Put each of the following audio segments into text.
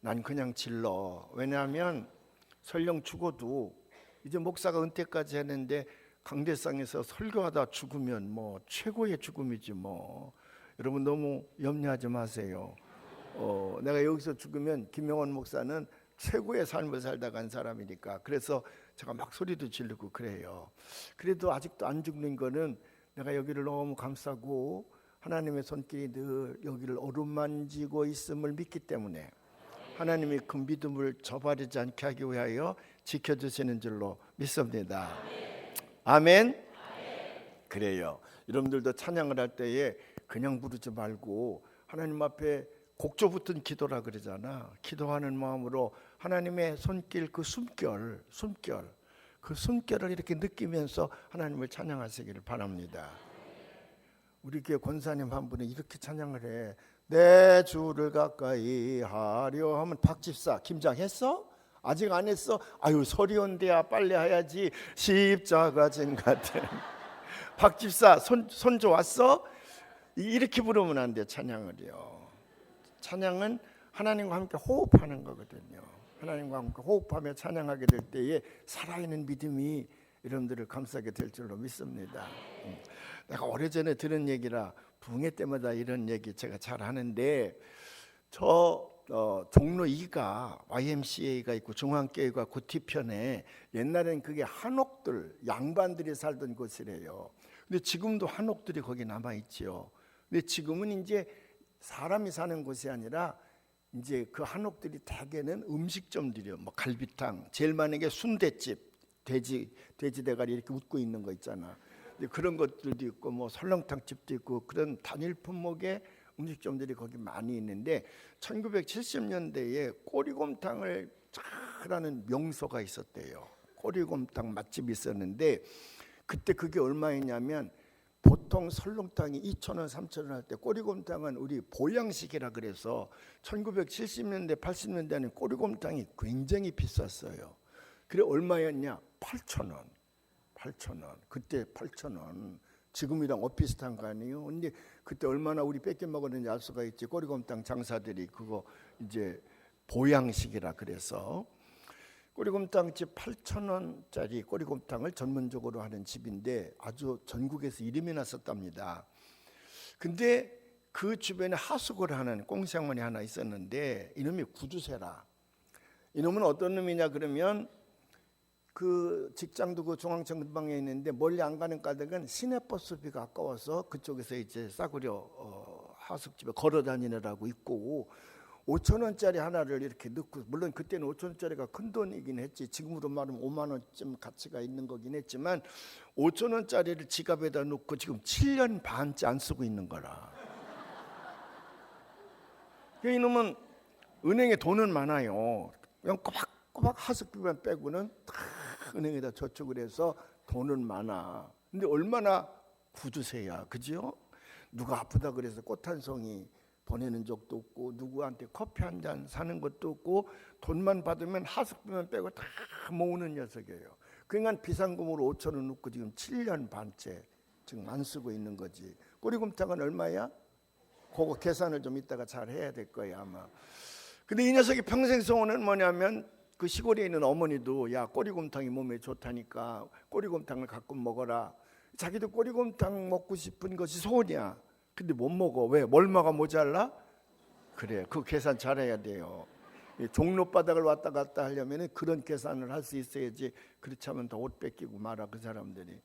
난 그냥 질러. 왜냐하면 설령 죽어도 이제 목사가 은퇴까지 했는데 강대상에서 설교하다 죽으면 뭐 최고의 죽음이지 뭐. 여러분 너무 염려하지 마세요. 내가 여기서 죽으면 김영원 목사는 최고의 삶을 살다 간 사람이니까. 그래서 제가 막 소리도 지르고 그래요. 그래도 아직도 안 죽는 거는 내가 여기를 너무 감싸고 하나님의 손길이 늘 여기를 어루만지고 있음을 믿기 때문에 하나님이 그 믿음을 저버리지 않게 하기 위하여 지켜주시는 줄로 믿습니다. 아멘. 그래요. 여러분들도 찬양을 할 때에 그냥 부르지 말고 하나님 앞에 곡조 붙은 기도라 그러잖아. 기도하는 마음으로 하나님의 손길, 그 숨결 그 숨결을 이렇게 느끼면서 하나님을 찬양하시기를 바랍니다. 우리 교회 권사님 한 분이 이렇게 찬양을 해. 내 주를 가까이 하려 하면 박집사 김장 했어? 아직 안 했어? 아유 서리온대야 빨리 해야지. 십자가 진 같은 박집사 손 좋았어? 이렇게 부르면 안 돼. 찬양을요. 찬양은 하나님과 함께 호흡하는 거거든요. 하나님과 함께 호흡하며 찬양하게 될 때에 살아있는 믿음이 여러분들을 감싸게 될 줄로 믿습니다. 내가 오래전에 들은 얘기라 부흥회 때마다 이런 얘기 제가 잘 하는데 종로 2가 YMCA가 있고 중앙교회가 그 뒤편에 옛날엔 그게 한옥들 양반들이 살던 곳이래요. 근데 지금도 한옥들이 거기 남아있지요. 근데 지금은 이제 사람이 사는 곳이 아니라 이제 그 한옥들이 대개는 음식점들이요. 뭐 갈비탕, 제일 많은 게 순대집, 돼지 대가리 이렇게 웃고 있는 거 있잖아. 근데 그런 것들도 있고 뭐 설렁탕 집도 있고 그런 단일 품목의 음식점들이 거기 많이 있는데 1970년대에 꼬리곰탕을 잘하는 명소가 있었대요. 꼬리곰탕 맛집이 있었는데 그때 그게 얼마였냐면 보통 설렁탕이 2,000원, 3,000원 할 때 꼬리곰탕은 우리 보양식이라 그래서 1970년대, 80년대에는 꼬리곰탕이 굉장히 비쌌어요. 그래 얼마였냐? 8,000원. 그때 8,000원. 지금이랑 비슷한 거 아니에요? 근데 그때 얼마나 우리 뺏겨 먹었는지 알 수가 있지. 꼬리곰탕 장사들이 그거 이제 보양식이라 그래서 꼬리곰탕집 8,000원짜리 꼬리곰탕을 전문적으로 하는 집인데 아주 전국에서 이름이 났었답니다. 근데 그 주변에 하숙을 하는 꽁시어머니 하나 있었는데 이놈이 구두쇠라. 이놈은 어떤 놈이냐 그러면 그 직장도 그 중앙청 근방에 있는데 멀리 안 가는 까닭은 시내버스비가 아까워서 그쪽에서 이제 싸구려 하숙집에 걸어 다니느라고 있고 5,000원짜리 하나를 이렇게 넣고, 물론 그때는 5,000원짜리가 큰 돈이긴 했지, 지금으로 말하면 5만 원쯤 가치가 있는 거긴 했지만 5,000원짜리를 지갑에다 넣고 지금 7년 반째 안 쓰고 있는 거라. 이놈은 은행에 돈은 많아요. 그냥 꼬박꼬박 하숙비만 빼고는 다 은행에다 저축을 해서 돈은 많아. 근데 얼마나 구두쇠야, 그죠? 누가 아프다 그래서 꽃 한 송이 보내는 적도 없고 누구한테 커피 한 잔 사는 것도 없고 돈만 받으면 하숙비만 빼고 다 모으는 녀석이에요. 그러니까 비상금으로 5,000원 넣고 지금 7년 반째 지금 안 쓰고 있는 거지. 꼬리곰탕은 얼마야? 그거 계산을 좀 이따가 잘 해야 될 거야 아마. 근데 이 녀석이 평생 소원은 뭐냐면 그 시골에 있는 어머니도 야 꼬리곰탕이 몸에 좋다니까 꼬리곰탕을 가끔 먹어라. 자기도 꼬리곰탕 먹고 싶은 것이 소원이야. 근데 못 먹어. 왜? 멀마가 모자라? 그래, 그 계산 잘해야 돼요. 종로바닥을 왔다 갔다 하려면 그런 계산을 할 수 있어야지. 그렇지 않으면 다 옷 뺏기고 말아 그 사람들이.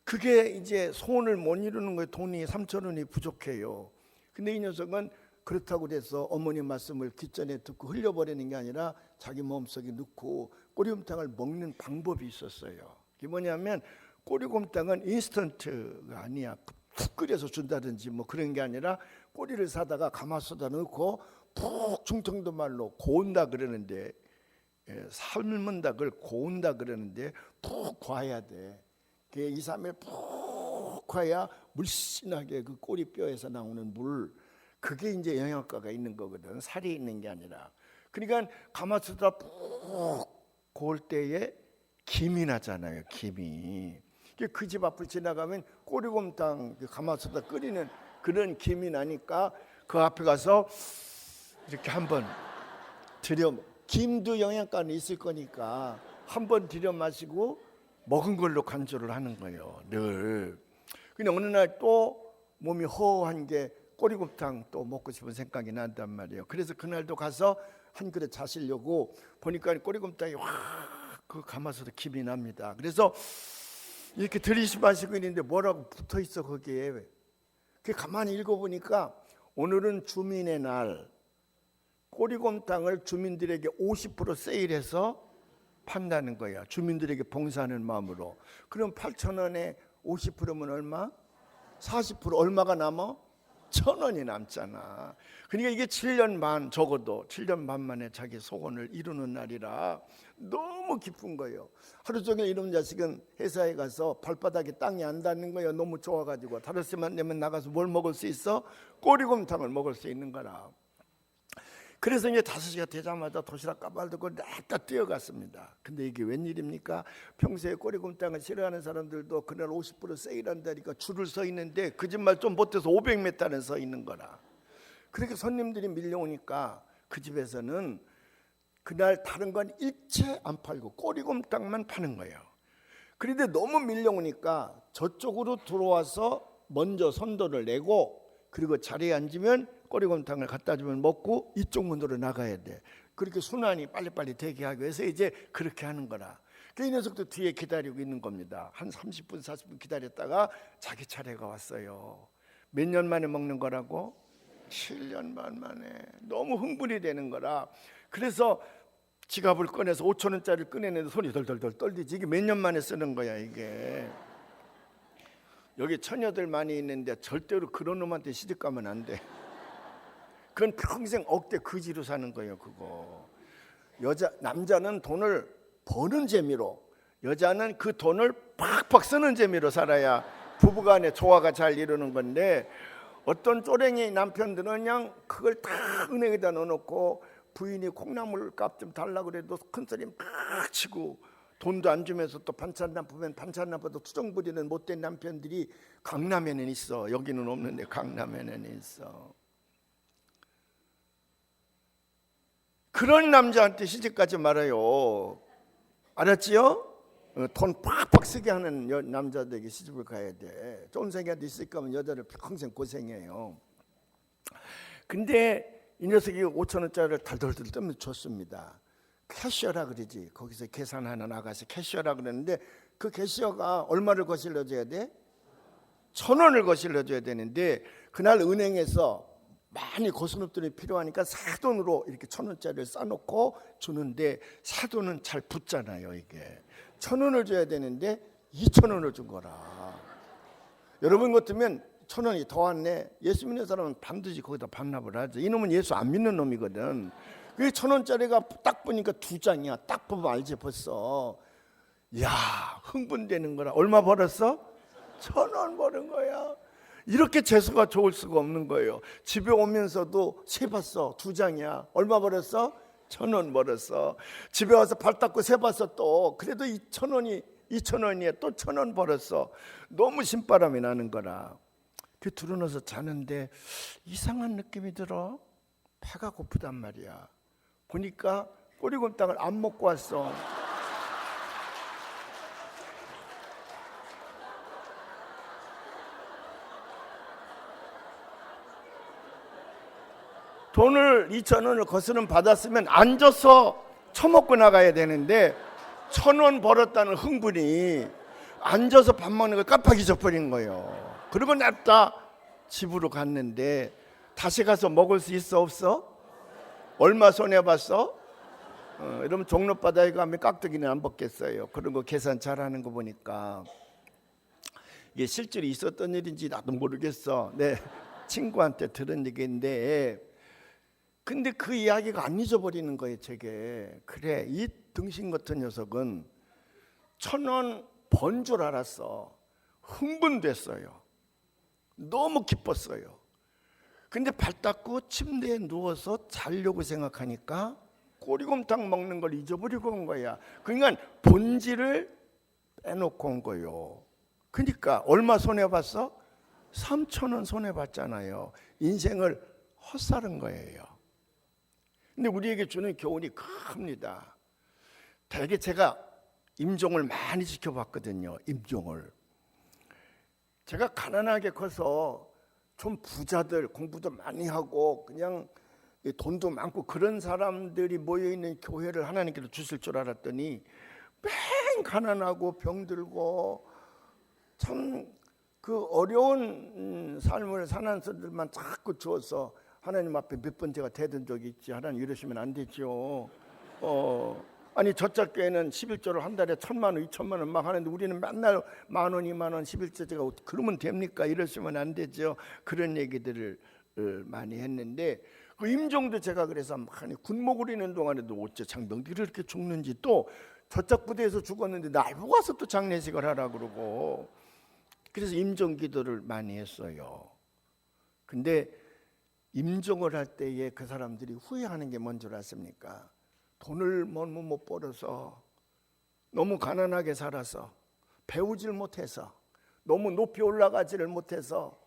그게 이제 소원을 못 이루는 거예요. 돈이 3,000원이 부족해요. 근데 이 녀석은 그렇다고 해서 어머니 말씀을 귓전에 듣고 흘려버리는 게 아니라 자기 마음속에 넣고 꼬리곰탕을 먹는 방법이 있었어요. 그게 뭐냐면 꼬리곰탕은 인스턴트가 아니야. 푹 끓여서 준다든지 뭐 그런 게 아니라 꼬리를 사다가 가마솥에다 넣고 푹 충청도 말로 고운다 그러는데, 삶은 닭을 고운다 그러는데 푹 과야 돼. 2, 3일 푹 과야 물씬하게 그 꼬리뼈에서 나오는 물, 그게 이제 영양가가 있는 거거든. 살이 있는 게 아니라. 그러니까 가마솥에다 푹 고울 때에 김이 나잖아요. 김이. 그 집 앞을 지나가면 꼬리곰탕 가마솥에다 끓이는 그런 김이 나니까 그 앞에 가서 이렇게 한번 김도 영양가는 있을 거니까 한 번 들여 마시고 먹은 걸로 간주를 하는 거예요, 늘. 근데 어느 날 또 몸이 허한 게 꼬리곰탕 또 먹고 싶은 생각이 난단 말이에요. 그래서 그날도 가서 한 그릇 자시려고 보니까 꼬리곰탕이 그 가마솥에 김이 납니다. 그래서 이렇게 들이마시고 있는데 뭐라고 붙어 있어 거기에. 그 가만히 읽어보니까 오늘은 주민의 날, 꼬리곰탕을 주민들에게 50% 세일해서 판다는 거야. 주민들에게 봉사하는 마음으로. 그럼 8,000원에 50%면 얼마? 40% 얼마가 남아? 1,000원이 남잖아. 그러니까 이게 7년 반, 적어도 7년 반 만에 자기 소원을 이루는 날이라 너무 기쁜 거예요. 하루 종일 이런 자식은 회사에 가서 발바닥에 땅이 안 닿는 거예요. 너무 좋아가지고. 다르스만 되면 나가서 뭘 먹을 수 있어? 꼬리곰탕을 먹을 수 있는 거라. 그래서 이제 5시가 되자마자 도시락 가발 들고 냅다 뛰어갔습니다. 근데 이게 웬일입니까? 평소에 꼬리곰탕을 싫어하는 사람들도 그날 50% 세일한다니까 줄을 서 있는데 거짓말 좀 못해서 500m는 서 있는 거라. 그렇게 손님들이 밀려오니까 그 집에서는 그날 다른 건 일체 안 팔고 꼬리곰탕만 파는 거예요. 그런데 너무 밀려오니까 저쪽으로 들어와서 먼저 선도를 내고, 그리고 자리에 앉으면 꼬리곰탕을 갖다 주면 먹고 이쪽 문으로 나가야 돼. 그렇게 순환이 빨리빨리 되게 하기 위해서 이제 그렇게 하는 거라. 그 이 녀석도 뒤에 기다리고 있는 겁니다. 한 30분 40분 기다렸다가 자기 차례가 왔어요. 몇 년 만에 먹는 거라고? 7년 반 만에. 너무 흥분이 되는 거라. 그래서 지갑을 꺼내서 5,000원짜리를 꺼내는데 손이 덜덜덜 떨리지. 이게 몇 년 만에 쓰는 거야 이게. 여기 처녀들 많이 있는데 절대로 그런 놈한테 시집 가면 안 돼. 그건 평생 억대 거지로 사는 거예요 그거. 남자는 돈을 버는 재미로, 여자는 그 돈을 팍팍 쓰는 재미로 살아야 부부간의 조화가 잘 이루는 건데, 어떤 쪼랭이 남편들은 그냥 그걸 다 은행에다 넣어놓고 부인이 콩나물 값 좀 달라고 그래도 큰소리 막 치고 돈도 안 주면서 또 반찬 납부면 반찬 납부도 투정 부리는 못된 남편들이 강남에는 있어. 여기는 없는데 강남에는 있어. 그런 남자한테 시집가지 말아요. 알았지요? 돈 팍팍 쓰게 하는 남자들에게 시집을 가야 돼. 좋은 생각이 있을 거면 여자를 평생 고생해요. 근데 이 녀석이 5,000원짜리를 달달달 뜨면 줬습니다. 캐셔라 그러지. 거기서 계산하는 아가씨 캐셔라 그러는데, 그 캐셔가 얼마를 거실러 줘야 돼? 1,000원을 거실러 줘야 되는데, 그날 은행에서 많이 고스톱들이 필요하니까 사돈으로 이렇게 1,000원짜리를 싸놓고 주는데, 사돈은 잘 붙잖아요. 이게 1,000원을 줘야 되는데 2,000원을 준 거라. 여러분 같으면 1,000원이 더 왔네. 예수 믿는 사람은 반드시 거기다 반납을 하죠. 이놈은 예수 안 믿는 놈이거든. 그 1,000원짜리가 딱 보니까 2장이야. 딱 보면 알지 벌써. 야, 흥분되는 거라. 얼마 벌었어? 1,000원 버는 거야. 이렇게 재수가 좋을 수가 없는 거예요. 집에 오면서도 세봤어. 2장이야. 얼마 벌었어? 1,000원 벌었어. 집에 와서 발 닦고 세봤어. 또 그래도 2,000원이야. 또 1,000원 벌었어. 너무 신바람이 나는 거라. 그 들어눠서 자는데 이상한 느낌이 들어. 배가 고프단 말이야. 보니까 꼬리곰탕을 안 먹고 왔어. 돈을 2,000원을 거스름 받았으면 앉아서 처먹고 나가야 되는데 1,000원 벌었다는 흥분이 앉아서 밥 먹는 걸 깜빡 잊어버린 거예요. 그리고 냅다 집으로 갔는데, 다시 가서 먹을 수 있어 없어? 얼마 손해봤어? 이러면 종로바다에 가면 깍두기는 안 먹겠어요. 그런 거 계산 잘하는 거 보니까. 이게 실제로 있었던 일인지 나도 모르겠어. 내 친구한테 들은 얘기인데, 근데 그 이야기가 안 잊어버리는 거예요 제게. 그래, 이 등신 같은 녀석은 1,000원 번 줄 알았어. 흥분됐어요. 너무 기뻤어요. 근데 발 닦고 침대에 누워서 자려고 생각하니까 꼬리곰탕 먹는 걸 잊어버리고 온 거야. 그러니까 본질을 빼놓고 온 거예요. 그러니까 얼마 손해봤어? 3,000원 손해봤잖아요. 인생을 헛살은 거예요. 근데 우리에게 주는 교훈이 큽니다. 되게 제가 임종을 많이 지켜봤거든요. 임종을. 제가 가난하게 커서 좀 부자들, 공부도 많이 하고 그냥 돈도 많고 그런 사람들이 모여있는 교회를 하나님께서 주실 줄 알았더니 맨 가난하고 병들고 참 그 어려운 삶을 사는 사람들만 자꾸 주어서 하나님 앞에 몇 번 제가 대든 적이 있지. 하나님 이러시면 안 되죠. 아니 저짝 교회는 11조를 한 달에 1,000만 원, 2,000만 원 막 하는데 우리는 맨날 10,000원, 20,000원 11조 제가 그러면 됩니까? 이러시면 안 되죠. 그런 얘기들을 많이 했는데 그 임종도 제가 그래서 많이 군목을 있는 동안에도 어째 장병들이 이렇게 죽는지 또 저짝 부대에서 죽었는데 날 보고 와서 또 장례식을 하라 그러고 그래서 임종 기도를 많이 했어요. 근데 임종을 할 때에 그 사람들이 후회하는 게 뭔 줄 아십니까? 돈을 너무 못 벌어서 너무 가난하게 살아서 배우질 못해서 너무 높이 올라가지를 못해서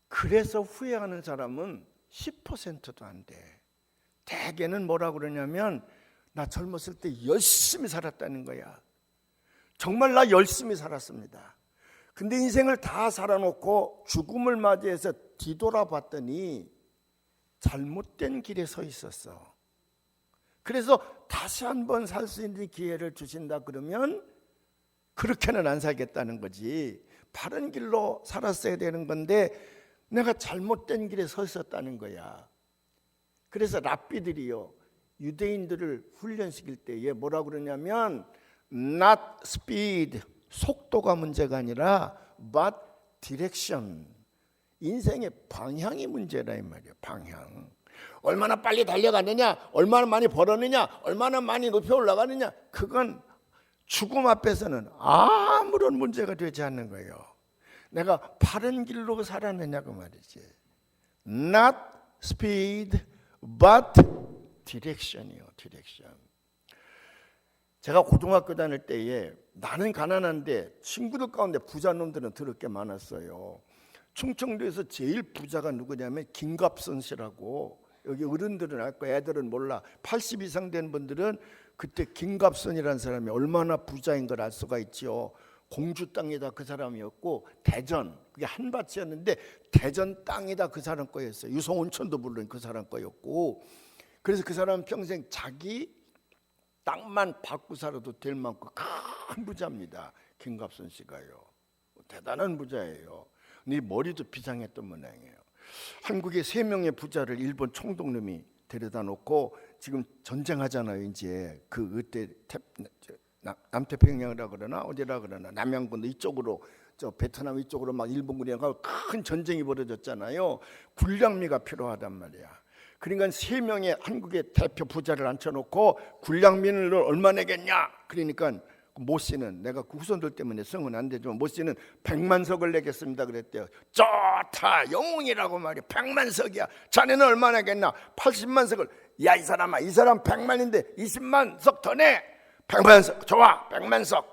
그래서 후회하는 사람은 10%도 안 돼. 대개는 뭐라 그러냐면 나 젊었을 때 열심히 살았다는 거야. 정말 나 열심히 살았습니다. 근데 인생을 다 살아놓고 죽음을 맞이해서 뒤돌아봤더니 잘못된 길에 서 있었어. 그래서 다시 한번 살 수 있는 기회를 주신다 그러면 그렇게는 안 살겠다는 거지. 바른 길로 살았어야 되는 건데 내가 잘못된 길에 서 있었다는 거야. 그래서 랍비들이요 유대인들을 훈련시킬 때에 뭐라 그러냐면 not speed, 속도가 문제가 아니라 but direction, 인생의 방향이 문제라 이 말이야. 방향. 얼마나 빨리 달려가느냐, 얼마나 많이 벌었느냐, 얼마나 많이 높이 올라가느냐, 그건 죽음 앞에서는 아무런 문제가 되지 않는 거예요. 내가 바른 길로 살았느냐 그 말이지. Not speed, but direction이요. direction. 제가 고등학교 다닐 때에 나는 가난한데 친구들 가운데 부자 놈들은 더럽게 많았어요. 충청도에서 제일 부자가 누구냐면 김갑선 씨라고. 여기 어른들은 알 거야. 애들은 몰라. 80 이상 된 분들은 그때 김갑선이라는 사람이 얼마나 부자인 걸 알 수가 있지요. 공주 땅이다 그 사람이었고 대전 그게 한밭이었는데 대전 땅이다 그 사람 거였어요. 유성온천도 물론 그 사람 거였고 그래서 그 사람은 평생 자기 땅만 받고 살아도 될 만큼 큰 부자입니다. 김갑선 씨가요. 대단한 부자예요. 근데 머리도 비상했던 모양이에요. 한국의 3명의 부자를 일본 총독님이 데려다 놓고 지금 전쟁하잖아요. 이제 그 그때 남태평양이라 그러나 어디라 그러나 남양군도 이쪽으로 저 베트남 이쪽으로 막 일본군이랑 큰 전쟁이 벌어졌잖아요. 군량미가 필요하단 말이야. 그러니까 3명의 한국의 대표 부자를 앉혀놓고 군량미를 얼마 내겠냐? 그러니까 모 씨는 내가 그 후손들 때문에 성은 안 되지만 모 씨는 100만석을 내겠습니다 그랬대요. 좋다 영웅이라고 말이야. 100만석이야. 자네는 얼마 내겠나? 80만석을. 야 이 사람아 이 사람 100만인데 20만석 더 내. 100만석 좋아 100만석.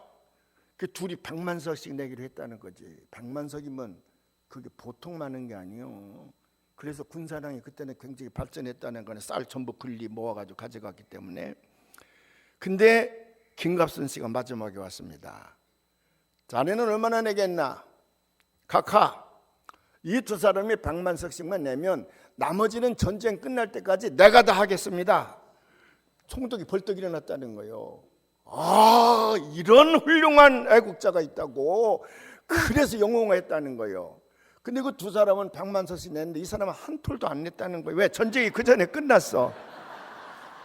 그 둘이 100만석씩 내기로 했다는 거지. 100만석이면 그게 보통 많은 게 아니에요. 그래서 군사량이 그때는 굉장히 발전했다는 거는 쌀 전부 분리 모아가지고 가져갔기 때문에. 근데 김갑선 씨가 마지막에 왔습니다. 자네는 얼마나 내겠나? 각하 이 두 사람이 100만석씩만 내면 나머지는 전쟁 끝날 때까지 내가 다 하겠습니다. 총독이 벌떡 일어났다는 거예요. 아 이런 훌륭한 애국자가 있다고. 그래서 영웅했다는 거예요. 근데 그 두 사람은 100만석씩 냈는데 이 사람은 한 톨도 안 냈다는 거예요. 왜? 전쟁이 그 전에 끝났어.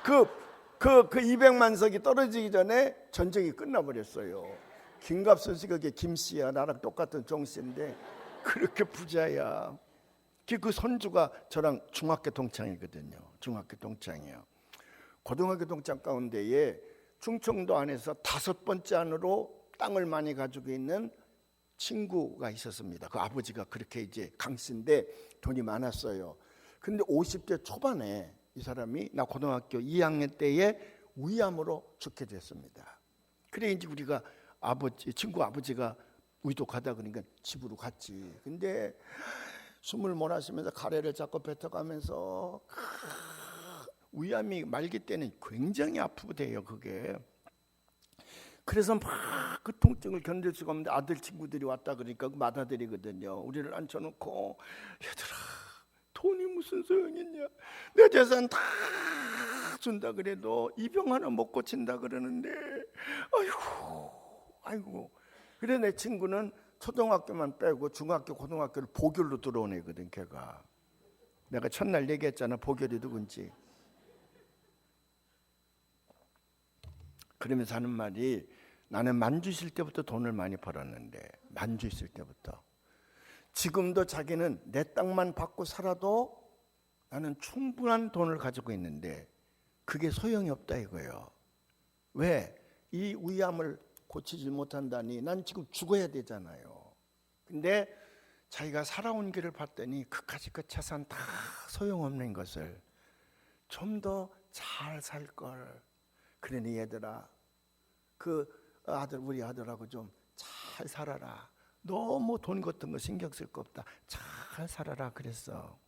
그 200만석이 떨어지기 전에 전쟁이 끝나버렸어요. 김갑선 씨가 김씨야. 나랑 똑같은 정씨인데 그렇게 부자야. 그 손주가 저랑 중학교 동창이거든요. 중학교 동창이에요. 고등학교 동창 가운데에 충청도 안에서 5번째 안으로 땅을 많이 가지고 있는 친구가 있었습니다. 그 아버지가 그렇게 이제 강씨인데 돈이 많았어요. 근데 50대 초반에 이 사람이 나 고등학교 2학년 때에 위암으로 죽게 됐습니다. 그래 이제 우리가 친구 아버지가 위독하다 그러니까 집으로 갔지. 근데 숨을 몰아쉬면서 가래를 잡고 뱉어가면서 위암이 말기 때는 굉장히 아프대요 그게. 그래서 막 그 통증을 견딜 수가 없는데 아들 친구들이 왔다 그러니까 그 맏아들이거든요. 우리를 앉혀놓고 얘들아 돈이 무슨 소용이냐, 내 재산 다 준다 그래도 이 병 하나 못 고친다 그러는데 아이고. 그래 내 친구는 초등학교만 빼고 중학교 고등학교를 보결로 들어온 애거든. 걔가 내가 첫날 얘기했잖아 보결이 누군지. 그러면서 하는 말이, 나는 만주 있을 때부터 돈을 많이 벌었는데, 만주 있을 때부터 지금도 자기는 내 땅만 받고 살아도 나는 충분한 돈을 가지고 있는데 그게 소용이 없다 이거예요. 왜? 이 위암을 고치지 못한다니 난 지금 죽어야 되잖아요. 근데 자기가 살아온 길을 봤더니 그까짓 그 재산 다 소용없는 것을 좀 더 잘 살 걸. 그러니 얘들아 그 아들 우리 아들하고 좀 잘 살아라. 너무 돈 같은 거 신경 쓸 거 없다. 잘 살아라 그랬어.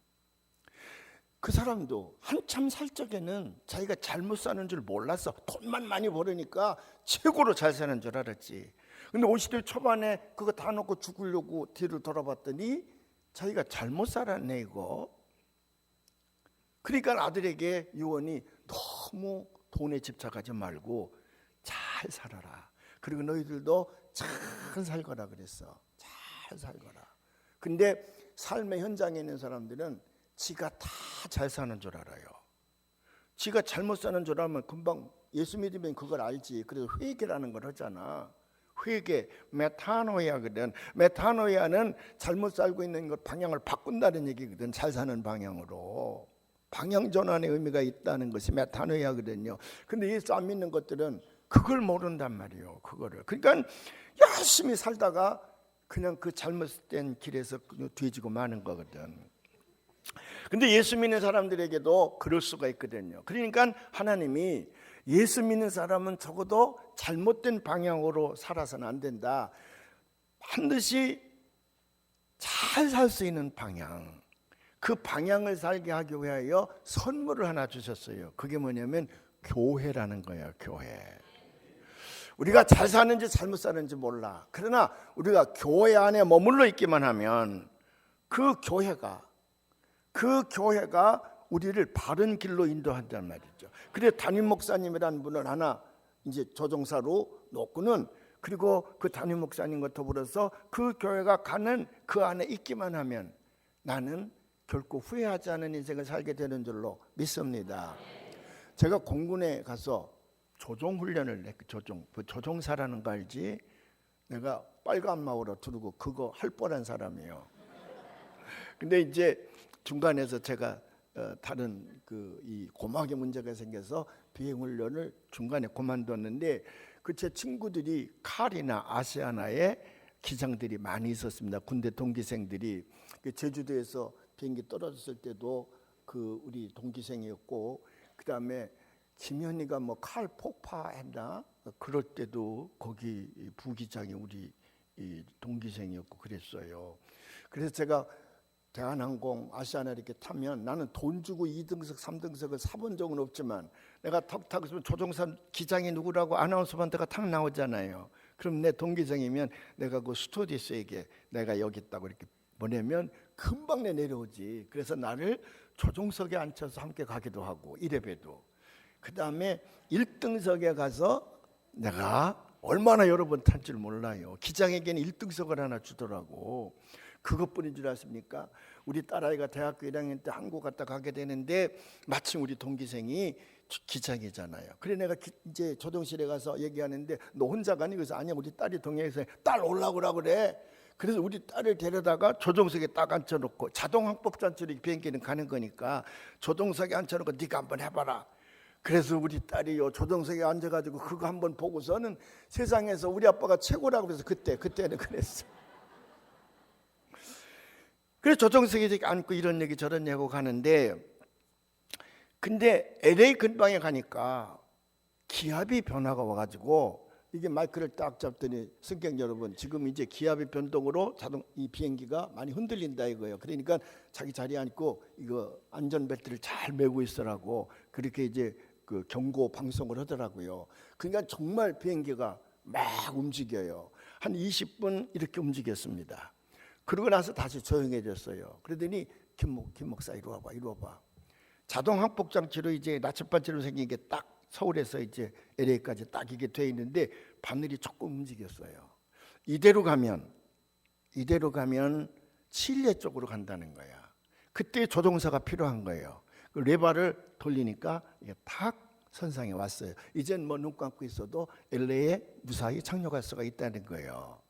그 사람도 한참 살 적에는 자기가 잘못 사는 줄 몰랐어. 돈만 많이 벌으니까 최고로 잘 사는 줄 알았지. 근데 50대 초반에 그거 다 놓고 죽으려고 뒤를 돌아봤더니 자기가 잘못 살았네 이거. 그러니까 아들에게 유언이 너무 돈에 집착하지 말고 잘 살아라. 그리고 너희들도 잘 살거라 그랬어. 잘 살거라. 근데 삶의 현장에 있는 사람들은 지가 다 잘 사는 줄 알아요. 지가 잘못 사는 줄 알면 금방 예수 믿으면 그걸 알지. 그래서 회개라는 걸 하잖아. 회개, 메타노이아거든. 메타노이아는 잘못 살고 있는 것 방향을 바꾼다는 얘기거든. 잘 사는 방향으로. 방향 전환의 의미가 있다는 것이 메타노이아거든요. 근데 예수 안 믿는 것들은 그걸 모른단 말이에요. 그거를. 그러니까 열심히 살다가 그냥 그 잘못된 길에서 뒤지고 마는 거거든. 근데 예수 믿는 사람들에게도 그럴 수가 있거든요. 그러니까 하나님이 예수 믿는 사람은 적어도 잘못된 방향으로 살아서는 안 된다. 반드시 잘 살 수 있는 방향, 그 방향을 살게 하기 위하여 선물을 하나 주셨어요. 그게 뭐냐면 교회라는 거예요. 교회. 우리가 잘 사는지 잘못 사는지 몰라. 그러나 우리가 교회 안에 머물러 있기만 하면 그 교회가 우리를 바른 길로 인도한단 말이죠. 그래서 담임 목사님이라는 분을 하나 이제 조종사로 놓고는, 그리고 그 담임 목사님과 더불어서 그 교회가 가는 그 안에 있기만 하면 나는 결코 후회하지 않은 인생을 살게 되는 줄로 믿습니다. 제가 공군에 가서 조종훈련을 조종사라는 거 알지? 내가 빨간 마우로 두르고 그거 할 뻔한 사람이에요. 근데 이제 중간에서 제가 다른 이 고막에 문제가 생겨서 비행훈련을 중간에 그만뒀는데, 그 제 친구들이 칼이나 아시아나에 기장들이 많이 있었습니다. 군대 동기생들이. 제주도에서 비행기 떨어졌을 때도 그 우리 동기생이었고, 그 다음에 김현희가 뭐 칼 폭파했나 그럴 때도 거기 부기장이 우리 이 동기생이었고 그랬어요. 그래서 제가 대한항공 아시아나 이렇게 타면 나는 돈 주고 2등석 3등석을 사본 적은 없지만, 내가 탁 타고 있으면 조종사 기장이 누구라고 아나운서한테가 탁 나오잖아요. 그럼 내 동기생이면 내가 그 스튜어디스에게 내가 여기 있다고 이렇게 보내면 금방 내려오지. 그래서 나를 조종석에 앉혀서 함께 가기도 하고 1회배도. 그 다음에 1등석에 가서 내가 얼마나 여러 번 탈 줄 몰라요. 기장에게는 1등석을 하나 주더라고. 그것뿐인 줄 아십니까? 우리 딸아이가 대학교 1학년 때 한국 갔다 가게 되는데 마침 우리 동기생이 기장이잖아요. 그래 내가 이제 조종실에 가서 얘기하는데 너 혼자 가니? 그래서 아니야 우리 딸이 동행해서 딸 올라오라 그래. 그래서 우리 딸을 데려다가 조종석에 딱 앉혀놓고, 자동 항법 장치로 비행기는 가는 거니까 조종석에 앉혀놓고 네가 한번 해봐라. 그래서 우리 딸이요 조종석에 앉아가지고 그거 한번 보고서는 세상에서 우리 아빠가 최고라고 그래서 그때는 그랬어. 그래서 조종석에 앉고 이런 얘기 저런 얘기 하고 가는데, 근데 LA 근방에 가니까 기압이 변화가 와가지고 이게 마이크를 딱 잡더니 승객 여러분, 지금 이제 기압의 변동으로 이 비행기가 많이 흔들린다 이거예요. 그러니까 자기 자리에 앉고 이거 안전벨트를 잘 매고 있으라고 그렇게 이제 그 경고 방송을 하더라고요. 그러니까 정말 비행기가 막 움직여요. 한 20분 이렇게 움직였습니다. 그러고 나서 다시 조용해졌어요. 그러더니 김 목사 이리 와봐. 자동 항복 장치로 이제 나침반처럼 생긴 게 딱 서울에서 이제 LA까지 딱 이게 돼 있는데 바늘이 조금 움직였어요. 이대로 가면 칠레 쪽으로 간다는 거야. 그때 조종사가 필요한 거예요. 그 레바를 돌리니까 이게 탁 선상에 왔어요. 이젠 뭐 눈 감고 있어도 LA에 무사히 착륙할 수가 있다는 거예요.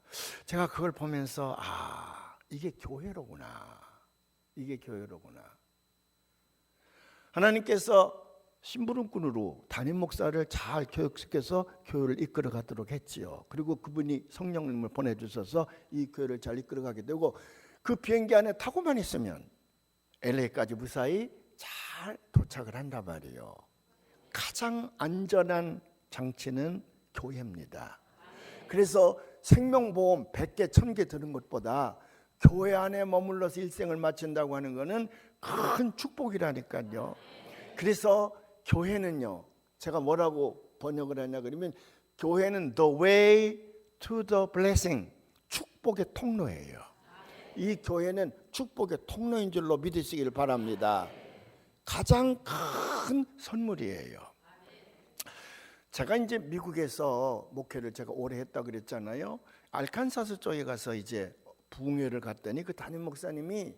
제가 그걸 보면서 이게 교회로구나. 하나님께서 심부름꾼으로 담임 목사를 잘 교육시켜서 교회를 이끌어 가도록 했지요. 그리고 그분이 성령님을 보내주셔서 이 교회를 잘 이끌어가게 되고 그 비행기 안에 타고만 있으면 LA까지 무사히 잘 도착을 한단 말이에요. 가장 안전한 장치는 교회입니다. 그래서 생명보험 100개, 1000개 드는 것보다 교회 안에 머물러서 일생을 마친다고 하는 것은 큰 축복이라니까요. 그래서 교회는요, 제가 뭐라고 번역을 하냐 그러면 교회는 the way to the blessing, 축복의 통로예요. 이 교회는 축복의 통로인 줄로 믿으시길 바랍니다. 가장 큰 선물이에요. 제가 이제 미국에서 목회를 제가 오래 했다 그랬잖아요. 알칸사스 쪽에 가서 이제 부흥회를 갔더니 그 담임 목사님이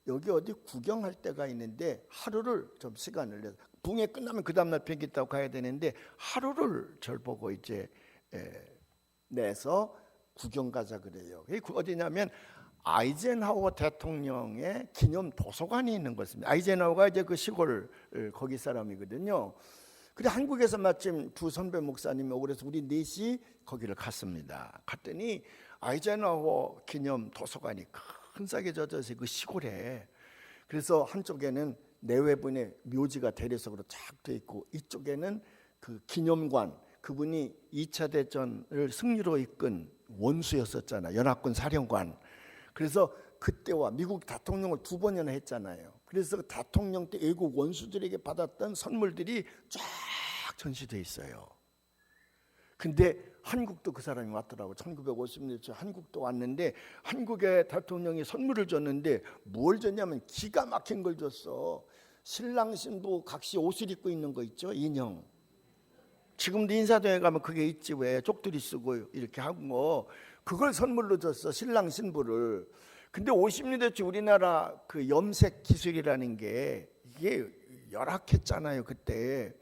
여기 어디 구경할 때가 있는데 하루를 좀 시간을 내서 부흥회 끝나면 그 다음날 비행기 타고 가야 되는데 하루를 절 보고 이제 내서 구경 가자 그래요. 그게 어디냐면 아이젠하워 대통령의 기념 도서관이 있는 것입니다. 아이젠하워가 이제 그 시골 거기 사람이거든요. 그래 한국에서 마침 두 선배 목사님이 오고 그래서 우리 넷이 거기를 갔습니다. 갔더니 아이젠하워 기념 도서관이 큰 싹에 젖어서 그 시골에, 그래서 한쪽에는 내외분의 묘지가 대리석으로 쫙 돼 있고 이쪽에는 그 기념관, 그분이 2차 대전을 승리로 이끈 원수였었잖아, 연합군 사령관. 그래서 그때와 미국 대통령을 2번이나 했잖아요. 그래서 대통령 때 외국 원수들에게 받았던 선물들이 쫙 전시돼 있어요. 근데 한국도 그 사람이 왔더라고. 1950년에 한국도 왔는데 한국의 대통령이 선물을 줬는데 뭘 줬냐면 기가 막힌 걸 줬어. 신랑 신부 각시 옷을 입고 있는 거 있죠, 인형. 지금도 인사동에 가면 그게 있지, 왜 쪽두리 쓰고 이렇게 하고 거. 그걸 선물로 줬어, 신랑 신부를. 근데 50년대쯤 우리나라 그 염색 기술이라는 게 이게 열악했잖아요 그때.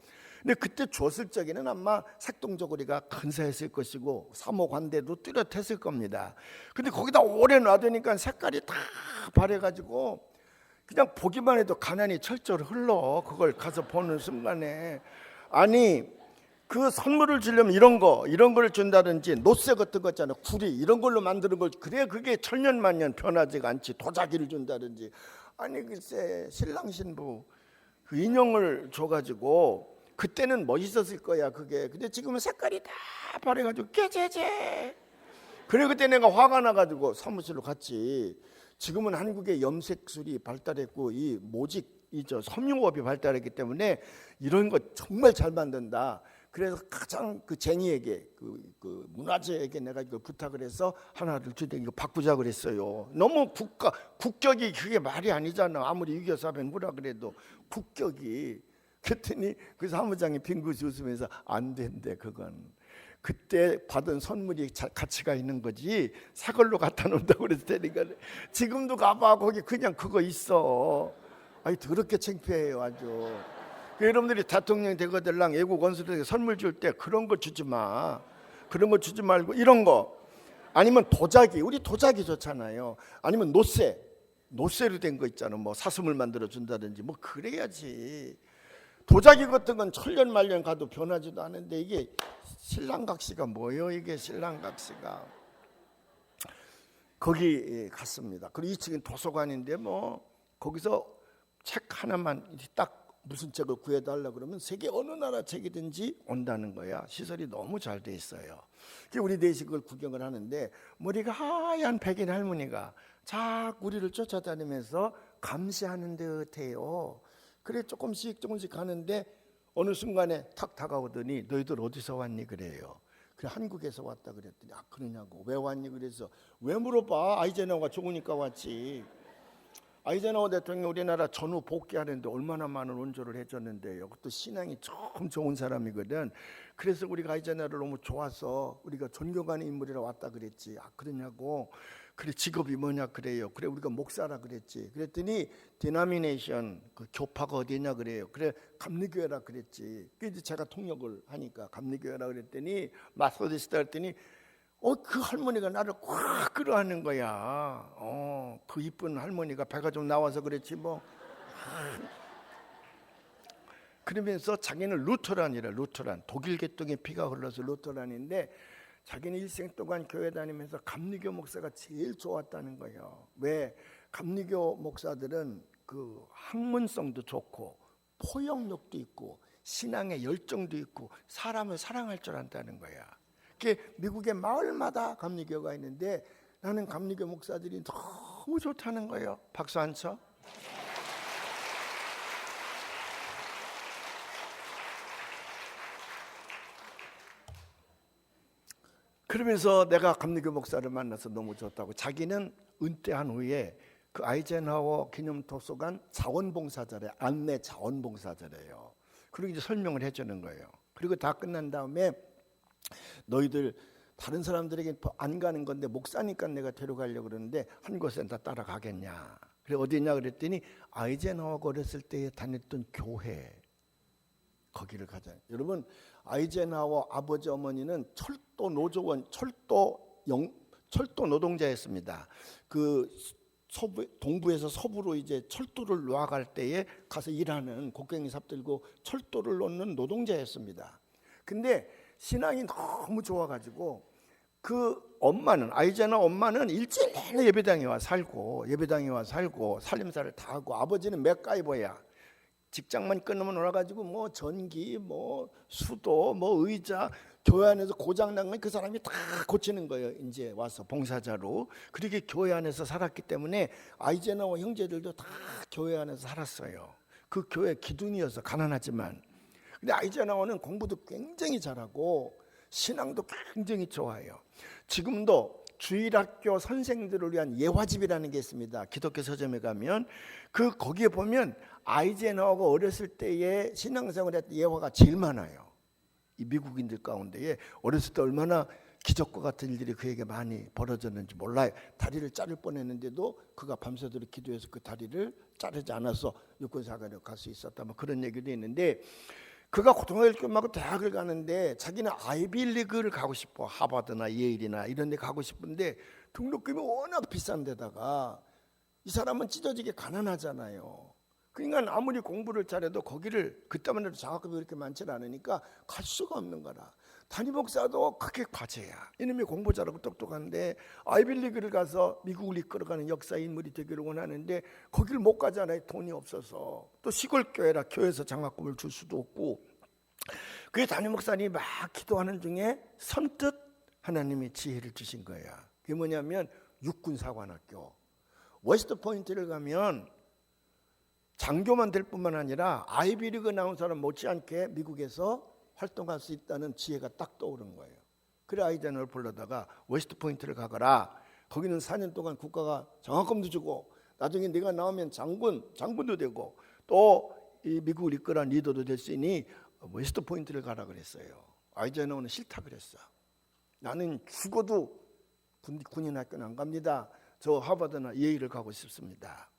근데 그때 줬을 적에는 아마 색동저고리가 근사했을 것이고 사모관대도 뚜렷했을 겁니다. 근데 거기다 오래 놔두니까 색깔이 다 바래가지고 그냥 보기만 해도 가난이 철저히 흘러. 그걸 가서 보는 순간에. 아니 그 선물을 주려면 이런 거를 준다든지 노쇠 같은 거 있잖아요, 구리 이런 걸로 만드는 걸, 그래 그게 천년만년 변하지가 않지. 도자기를 준다든지. 아니 글쎄 신랑 신부 그 인형을 줘가지고 그때는 멋있었을 거야 그게. 근데 지금은 색깔이 다 바래가지고 깨제제. 그래 그때 내가 화가 나가지고 사무실로 갔지. 지금은 한국의 염색술이 발달했고 이 모직 섬유업이 발달했기 때문에 이런 거 정말 잘 만든다. 그래서 가장 그 쟁이에게 그 문화재에게 내가 이걸 부탁을 해서 하나를 주되 이거 바꾸자 그랬어요. 너무 국격이 그게 말이 아니잖아. 아무리 6.25 뭐라 그래도 국격이. 그랬더니 그 사무장이 빙긋이 웃으면서 안 된대. 그건 그때 받은 선물이 가치가 있는 거지 새 걸로 갖다 놓는다고 그랬다니까. 지금도 가봐 거기 그냥 그거 있어. 아니 더럽게 창피해요 아주. 여러분들이 대통령이 되거들랑 외국 원수들에게 선물 줄 때 그런 거 주지 마. 그런 거 주지 말고 이런 거, 아니면 도자기, 우리 도자기 좋잖아요. 아니면 노쇠로 된 거 있잖아. 뭐 사슴을 만들어 준다든지 뭐 그래야지. 도자기 같은 건 천년 만년 가도 변하지도 않은데 이게 신랑각시가 뭐예요? 이게 신랑각시가. 거기 갔습니다. 그리고 2층은 도서관인데 뭐 거기서 책 하나만 딱 무슨 책을 구해달라 그러면 세계 어느 나라 책이든지 온다는 거야. 시설이 너무 잘 돼 있어요. 우리 넷이 그걸 구경을 하는데 머리가 하얀 백인 할머니가 자꾸 우리를 쫓아다니면서 감시하는 듯해요. 그래 조금씩 가는데 어느 순간에 탁 다가오더니 너희들 어디서 왔니 그래요. 그래 한국에서 왔다 그랬더니 아 그러냐고. 왜 왔니 그래서 왜 물어봐. 아이젠하워가 좋으니까 왔지. 아이젠하워 대통령이 우리나라 전후 복귀하는데 얼마나 많은 원조를 해줬는데요. 그것도 신앙이 참 좋은 사람이거든. 그래서 우리가 아이젠하워를 너무 좋아서 우리가 존경하는 인물이라 왔다 그랬지. 아 그러냐고. 그래 직업이 뭐냐 그래요. 그래 우리가 목사라 그랬지. 그랬더니 디나미네이션 그 교파가 어디냐 그래요. 그래 감리교회라 그랬지. 그래서 제가 통역을 하니까 감리교회라 그랬더니 마소디스다 그랬더니 그 할머니가 나를 꽉 끌어안는 거야. 그 이쁜 할머니가 배가 좀 나와서 그랬지 뭐. 그러면서 자기는 루터란이라. 루터란 독일 계통의 피가 흘러서 루터란인데 자기는 일생 동안 교회 다니면서 감리교 목사가 제일 좋았다는 거예요. 왜? 감리교 목사들은 그 학문성도 좋고 포용력도 있고 신앙의 열정도 있고 사람을 사랑할 줄 안다는 거야. 미국의 마을마다 감리교가 있는데 나는 감리교 목사들이 너무 좋다는 거예요. 박수 한 쳐. 그러면서 내가 감리교 목사를 만나서 너무 좋다고. 자기는 은퇴한 후에 그 아이젠하워 기념도서관 자원봉사자래. 안내 자원봉사자래요. 그리고 이제 설명을 해주는 거예요. 그리고 다 끝난 다음에 너희들 다른 사람들에게 안 가는 건데 목사니까 내가 데려가려고 그러는데 한 곳에 다 따라가겠냐. 그래 어디냐 그랬더니 아이젠하워가 어렸을 때 다녔던 교회 거기를 가자. 여러분 아이젠하워 아버지 어머니는 철도 노조원 철도 노동자였습니다. 그 동부에서 서부로 이제 철도를 놓아갈 때에 가서 일하는 곡괭이 삽들고 철도를 놓는 노동자였습니다. 근데 신앙이 너무 좋아가지고 그 엄마는 아이젠하워 엄마는 일주일 내내 예배당에 와 살고 살림살을 다 하고 아버지는 맥가이버야. 직장만 끊으면 올라가지고 뭐 전기 뭐 수도 뭐 의자 교회 안에서 고장난 건 그 사람이 다 고치는 거예요. 이제 와서 봉사자로. 그렇게 교회 안에서 살았기 때문에 아이젠하워 형제들도 다 교회 안에서 살았어요. 그 교회 기둥이어서 가난하지만. 근데 아이젠하워는 공부도 굉장히 잘하고 신앙도 굉장히 좋아해요. 지금도 주일학교 선생들을 위한 예화집이라는 게 있습니다. 기독교 서점에 가면 거기에 보면 아이젠하워가 어렸을 때의 신앙생활에 예화가 제일 많아요. 이 미국인들 가운데에 어렸을 때 얼마나 기적과 같은 일들이 그에게 많이 벌어졌는지 몰라요. 다리를 자를 뻔했는데도 그가 밤새도록 기도해서 그 다리를 자르지 않아서 유권사관에 갈 수 있었다. 뭐 그런 얘기도 있는데 그가 고등학교를 끝나고 대학을 가는데 자기는 아이비리그를 가고 싶어. 하버드나 예일이나 이런 데 가고 싶은데 등록금이 워낙 비싼 데다가 이 사람은 찢어지게 가난하잖아요. 그러니까 아무리 공부를 잘해도 거기를 그때만 해도 장학금이 그렇게 많지 않으니까 갈 수가 없는 거라. 담임 목사도 그게 과제야. 이놈이 공부 잘하고 똑똑한데 아이비리그를 가서 미국을 이끌어가는 역사 인물이 되기를 원하는데 거기를 못 가잖아요. 돈이 없어서. 또 시골 교회라 교회에서 장학금을 줄 수도 없고. 그게 담임 목사님이 막 기도하는 중에 선뜻 하나님이 지혜를 주신 거야. 그게 뭐냐면 육군사관학교. 웨스트포인트를 가면 장교만 될 뿐만 아니라 아이비리그 나온 사람 못지않게 미국에서 활동할 수 있다는 지혜가 딱 떠오른 거예요. 그래 아이젠하워를 불러다가 웨스트포인트를 가거라. 거기는 4년 동안 국가가 장학금도 주고 나중에 네가 나오면 장군도 되고 또 이 미국을 이끌어간 리더도 될 수 있으니 웨스트포인트를 가라 그랬어요. 아이젠하워는 싫다 그랬어. 나는 죽어도 군인 학교는 안 갑니다. 저 하버드나 예일을 가고 싶습니다.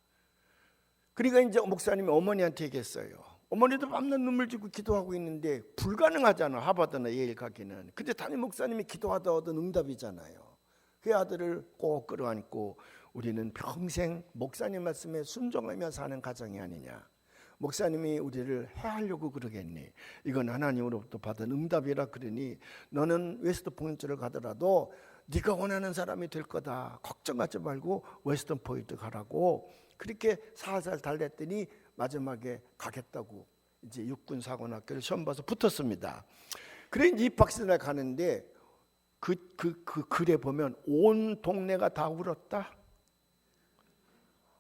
그러니까 이제 목사님이 어머니한테 얘기했어요. 어머니도 밤낮 눈물 짓고 기도하고 있는데 불가능하잖아. 하버드나 예일 가기는. 근데 담임 목사님이 기도하다 얻은 응답이잖아요. 그 아들을 꼭 끌어안고 우리는 평생 목사님 말씀에 순종하며 사는 가정이 아니냐. 목사님이 우리를 해하려고 그러겠니? 이건 하나님으로부터 받은 응답이라 그러니 너는 웨스트포인트를 가더라도 네가 원하는 사람이 될 거다. 걱정하지 말고 웨스턴포인트 가라고 그렇게 살살 달랬더니 마지막에 가겠다고 이제 육군사관학교를 시험 봐서 붙었습니다. 그래 이제 입학식에 가는데 그 글에 보면 온 동네가 다 울었다.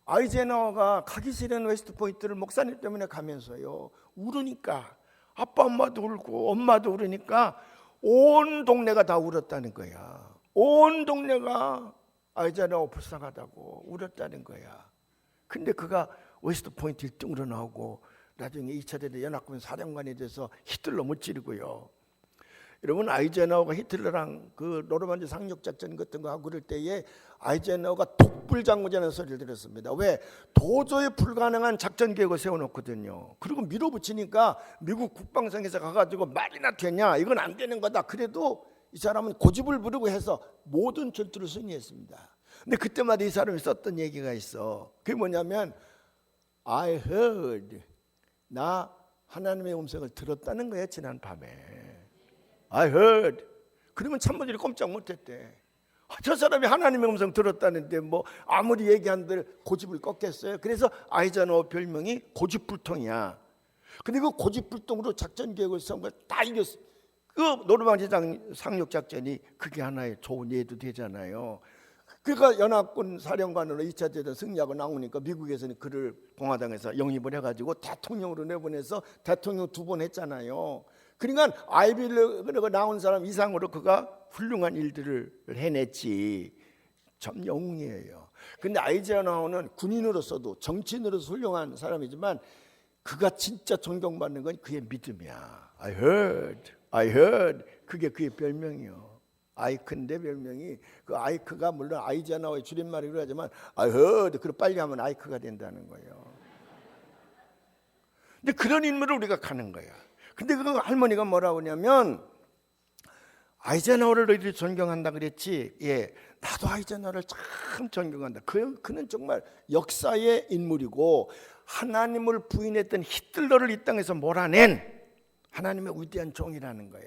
아이젠하워가 가기 싫은 웨스트포인트를 목사님 때문에 가면서요 울으니까 아빠 엄마도 울고 엄마도 울으니까 온 동네가 다 울었다는 거야. 온 동네가 아이젠하워 불쌍하다고 울었다는 거야. 근데 그가 웨스트포인트 1등으로 나오고 나중에 2차 대대 연합군 사령관이 돼서 히틀러 무찌르고요. 여러분 아이젠하워가 히틀러랑 그 노르만디 상륙작전 같은 거 하고 그럴 때에 아이젠하워가 독불장군이라는 소리를 들었습니다. 왜? 도저히 불가능한 작전 계획을 세워놓거든요. 그리고 밀어붙이니까 미국 국방성에서 가가지고 말이나 되냐 이건 안 되는 거다. 그래도 이 사람은 고집을 부리고 해서 모든 전투를 승리했습니다. 근데 그때마다 이 사람이 썼던 얘기가 있어. 그게 뭐냐면 I heard, 나 하나님의 음성을 들었다는 거야 지난 밤에. I heard. 그러면 참모들이 꼼짝 못했대. 저 사람이 하나님의 음성 들었다는데 뭐 아무리 얘기한들 고집을 꺾겠어요. 그래서 아이젠하워 별명이 고집불통이야. 근데 그 고집불통으로 작전 계획을 세운 걸 다 이겼어. 그 노르망디 상륙작전이 그게 하나의 좋은 예도 되잖아요. 그러니까 연합군 사령관으로 2차 대전 승리하고 나오니까 미국에서는 그를 공화당에서 영입을 해가지고 대통령으로 내보내서 대통령 2번 했잖아요. 그러니까 아이빌리그 나온 사람 이상으로 그가 훌륭한 일들을 해냈지. 참 영웅이에요. 근데 아이젠하워는 군인으로서도 정치인으로서 훌륭한 사람이지만 그가 진짜 존경받는 건 그의 믿음이야. I heard. 그게 그의 별명이요. 아이크인데 별명이 그 아이크가 물론 아이젠하워의 줄임말이기도 하지만 I heard. 그리고 빨리 하면 아이크가 된다는 거예요. 근데 그런 인물을 우리가 가는 거야. 근데 그 할머니가 뭐라고 하냐면 아이젠하워를 너희들이 존경한다 그랬지. 예, 나도 아이젠하워를 참 존경한다. 그는 정말 역사의 인물이고 하나님을 부인했던 히틀러를 이 땅에서 몰아낸 하나님의 위대한 종이라는 거야.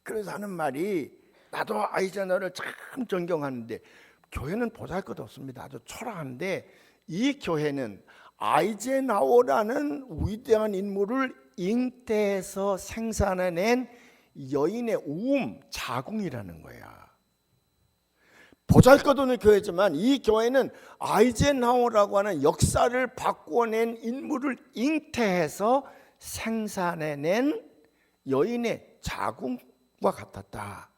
그래서 하는 말이 나도 아이젠하워를 참 존경하는데 교회는 보잘것없습니다. 아주 초라한데 이 교회는 아이젠하워라는 위대한 인물을 잉태해서 생산해낸 여인의 자궁이라는 거야. 보잘것없는 교회지만 이 교회는 아이젠하워라고 하는 역사를 바꾸어낸 인물을 잉태해서 생산해낸 여인의 자궁과 같았다.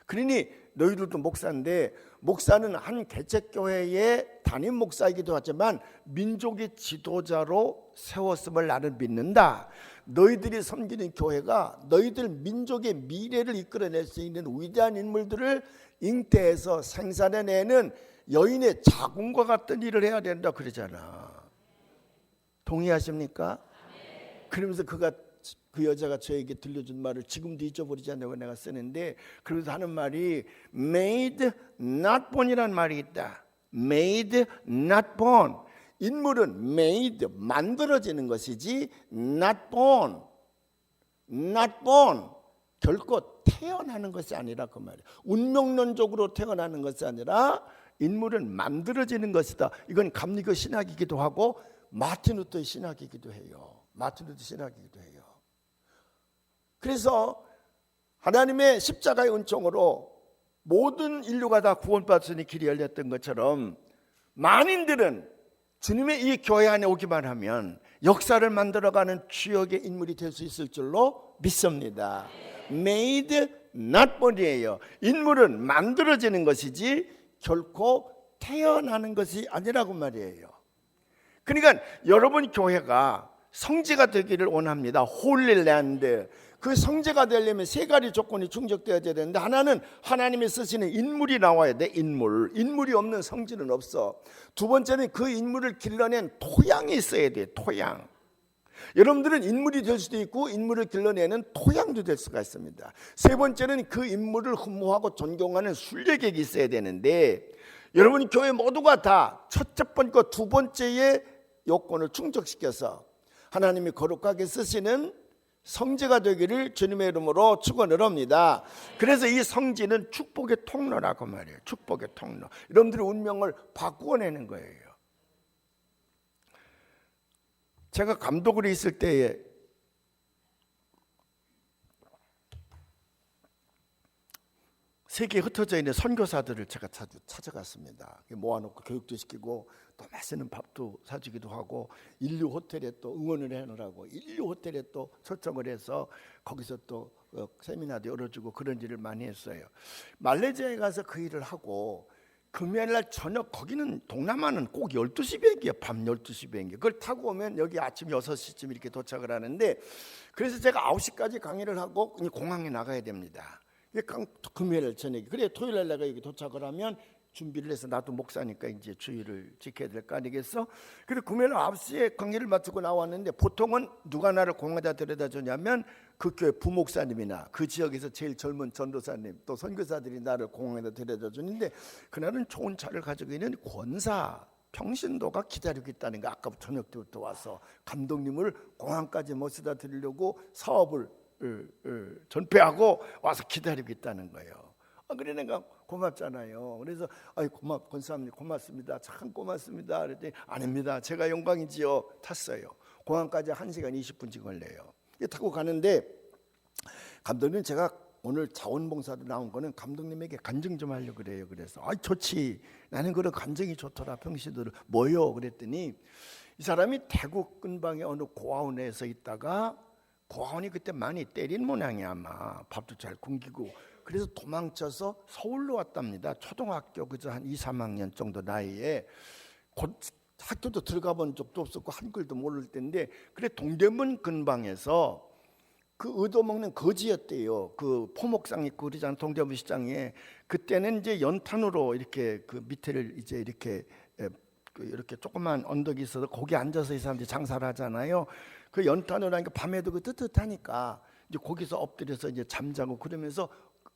그러니 너희들도 목사인데 목사는 한 개척교회의 담임 목사이기도 하지만 민족의 지도자로 세웠음을 나는 믿는다. 너희들이 섬기는 교회가 너희들 민족의 미래를 이끌어낼 수 있는 위대한 인물들을 잉태해서 생산해내는 여인의 자궁과 같은 일을 해야 된다 그러잖아. 동의하십니까? 그러면서 그 여자가 저에게 들려준 말을 지금도 잊어버리지 않냐고 내가 쓰는데 그러면서 하는 말이 made not born이라는 말이 있다. made not born. 인물은 made 만들어지는 것이지 not born. not born. 결코 태어나는 것이 아니라 그 말이야. 운명론적으로 태어나는 것이 아니라 인물은 만들어지는 것이다. 이건 감리교 신학이기도 하고 마틴 루터의 신학이기도 해요. 마틴 루터 신학이기도 해요. 그래서 하나님의 십자가의 은총으로 모든 인류가 다 구원받으니 길이 열렸던 것처럼 만인들은 주님의 이 교회 안에 오기만 하면 역사를 만들어가는 주역의 인물이 될 수 있을 줄로 믿습니다. Made not born이에요. 인물은 만들어지는 것이지 결코 태어나는 것이 아니라고 말이에요. 그러니까 여러분 교회가 성지가 되기를 원합니다. 홀리랜드. 그 성지가 되려면 세 가지 조건이 충족되어야 되는데 하나는 하나님이 쓰시는 인물이 나와야 돼. 인물이 없는 성지는 없어. 두 번째는 그 인물을 길러낸 토양이 있어야 돼. 토양. 여러분들은 인물이 될 수도 있고 인물을 길러내는 토양도 될 수가 있습니다. 세 번째는 그 인물을 흠모하고 존경하는 순례객이 있어야 되는데 여러분 교회 모두가 다 첫째 번과 두 번째의 요건을 충족시켜서 하나님이 거룩하게 쓰시는 성지가 되기를 주님의 이름으로 축원을 합니다. 그래서 이 성지는 축복의 통로라고 말이에요. 축복의 통로. 여러분들의 운명을 바꾸어내는 거예요. 제가 감독으로 있을 때에 세계에 흩어져 있는 선교사들을 제가 자주 찾아갔습니다. 모아놓고 교육도 시키고 또 맛있는 밥도 사주기도 하고 인류 호텔에 또 응원을 해놓으라고 인류 호텔에 또 초청을 해서 거기서 또 세미나도 열어주고 그런 일을 많이 했어요. 말레이시아에 가서 그 일을 하고 금요일날 저녁 거기는 동남아는 꼭 12시 비행기예요. 밤 12시 비행기. 그걸 타고 오면 여기 아침 6시쯤 이렇게 도착을 하는데 그래서 제가 9시까지 강의를 하고 공항에 나가야 됩니다. 금요일 저녁에. 그래 토요일날 내가 여기 도착을 하면 준비를 해서 나도 목사니까 이제 주의를 지켜야 될 거 아니겠어? 그래서 금요일 9시에 강의를 마치고 나왔는데 보통은 누가 나를 공항에다 데려다 주냐면 그 교회 부목사님이나 그 지역에서 제일 젊은 전도사님 또 선교사들이 나를 공항에다 데려다 주는데 그날은 좋은 차를 가지고 있는 권사 평신도가 기다리고 있다는 거. 아까 저녁 때부터 와서 감독님을 공항까지 모셔다 드리려고 사업을 전폐하고 와서 기다리고 있다는 거예요. 그래 내가 고맙잖아요. 그래서 권사님 고맙습니다. 참 고맙습니다. 그랬더니 아닙니다. 제가 영광이지요. 탔어요. 공항까지 1시간 20분쯤 걸려요. 타고 가는데 감독님 제가 오늘 자원봉사도 나온 거는 감독님에게 간증 좀 하려고 그래요. 그래서 좋지. 나는 그런 간증이 좋더라. 평시들을 뭐요? 그랬더니 이 사람이 태국 근방의 어느 고아원에서 있다가 고아원이 그때 많이 때린 모양이야. 아마 밥도 잘 굶기고 그래서 도망쳐서 서울로 왔답니다. 초등학교 그저 한 2, 3학년 정도 나이에 곧 학교도 들어가 본 적도 없었고 한글도 모를 때인데 그래 동대문 근방에서 그 얻어먹는 거지였대요. 그 포목상 있고 그러잖아요. 동대문 시장에 그때는 이제 연탄으로 이렇게 그 밑에를 이제 이렇게 조그만 언덕이 있어서 거기 앉아서 이 사람들이 장사를 하잖아요. 그 연탄으로 하니까 밤에도 그 뜨뜻하니까 이제 거기서 엎드려서 이제 잠자고 그러면서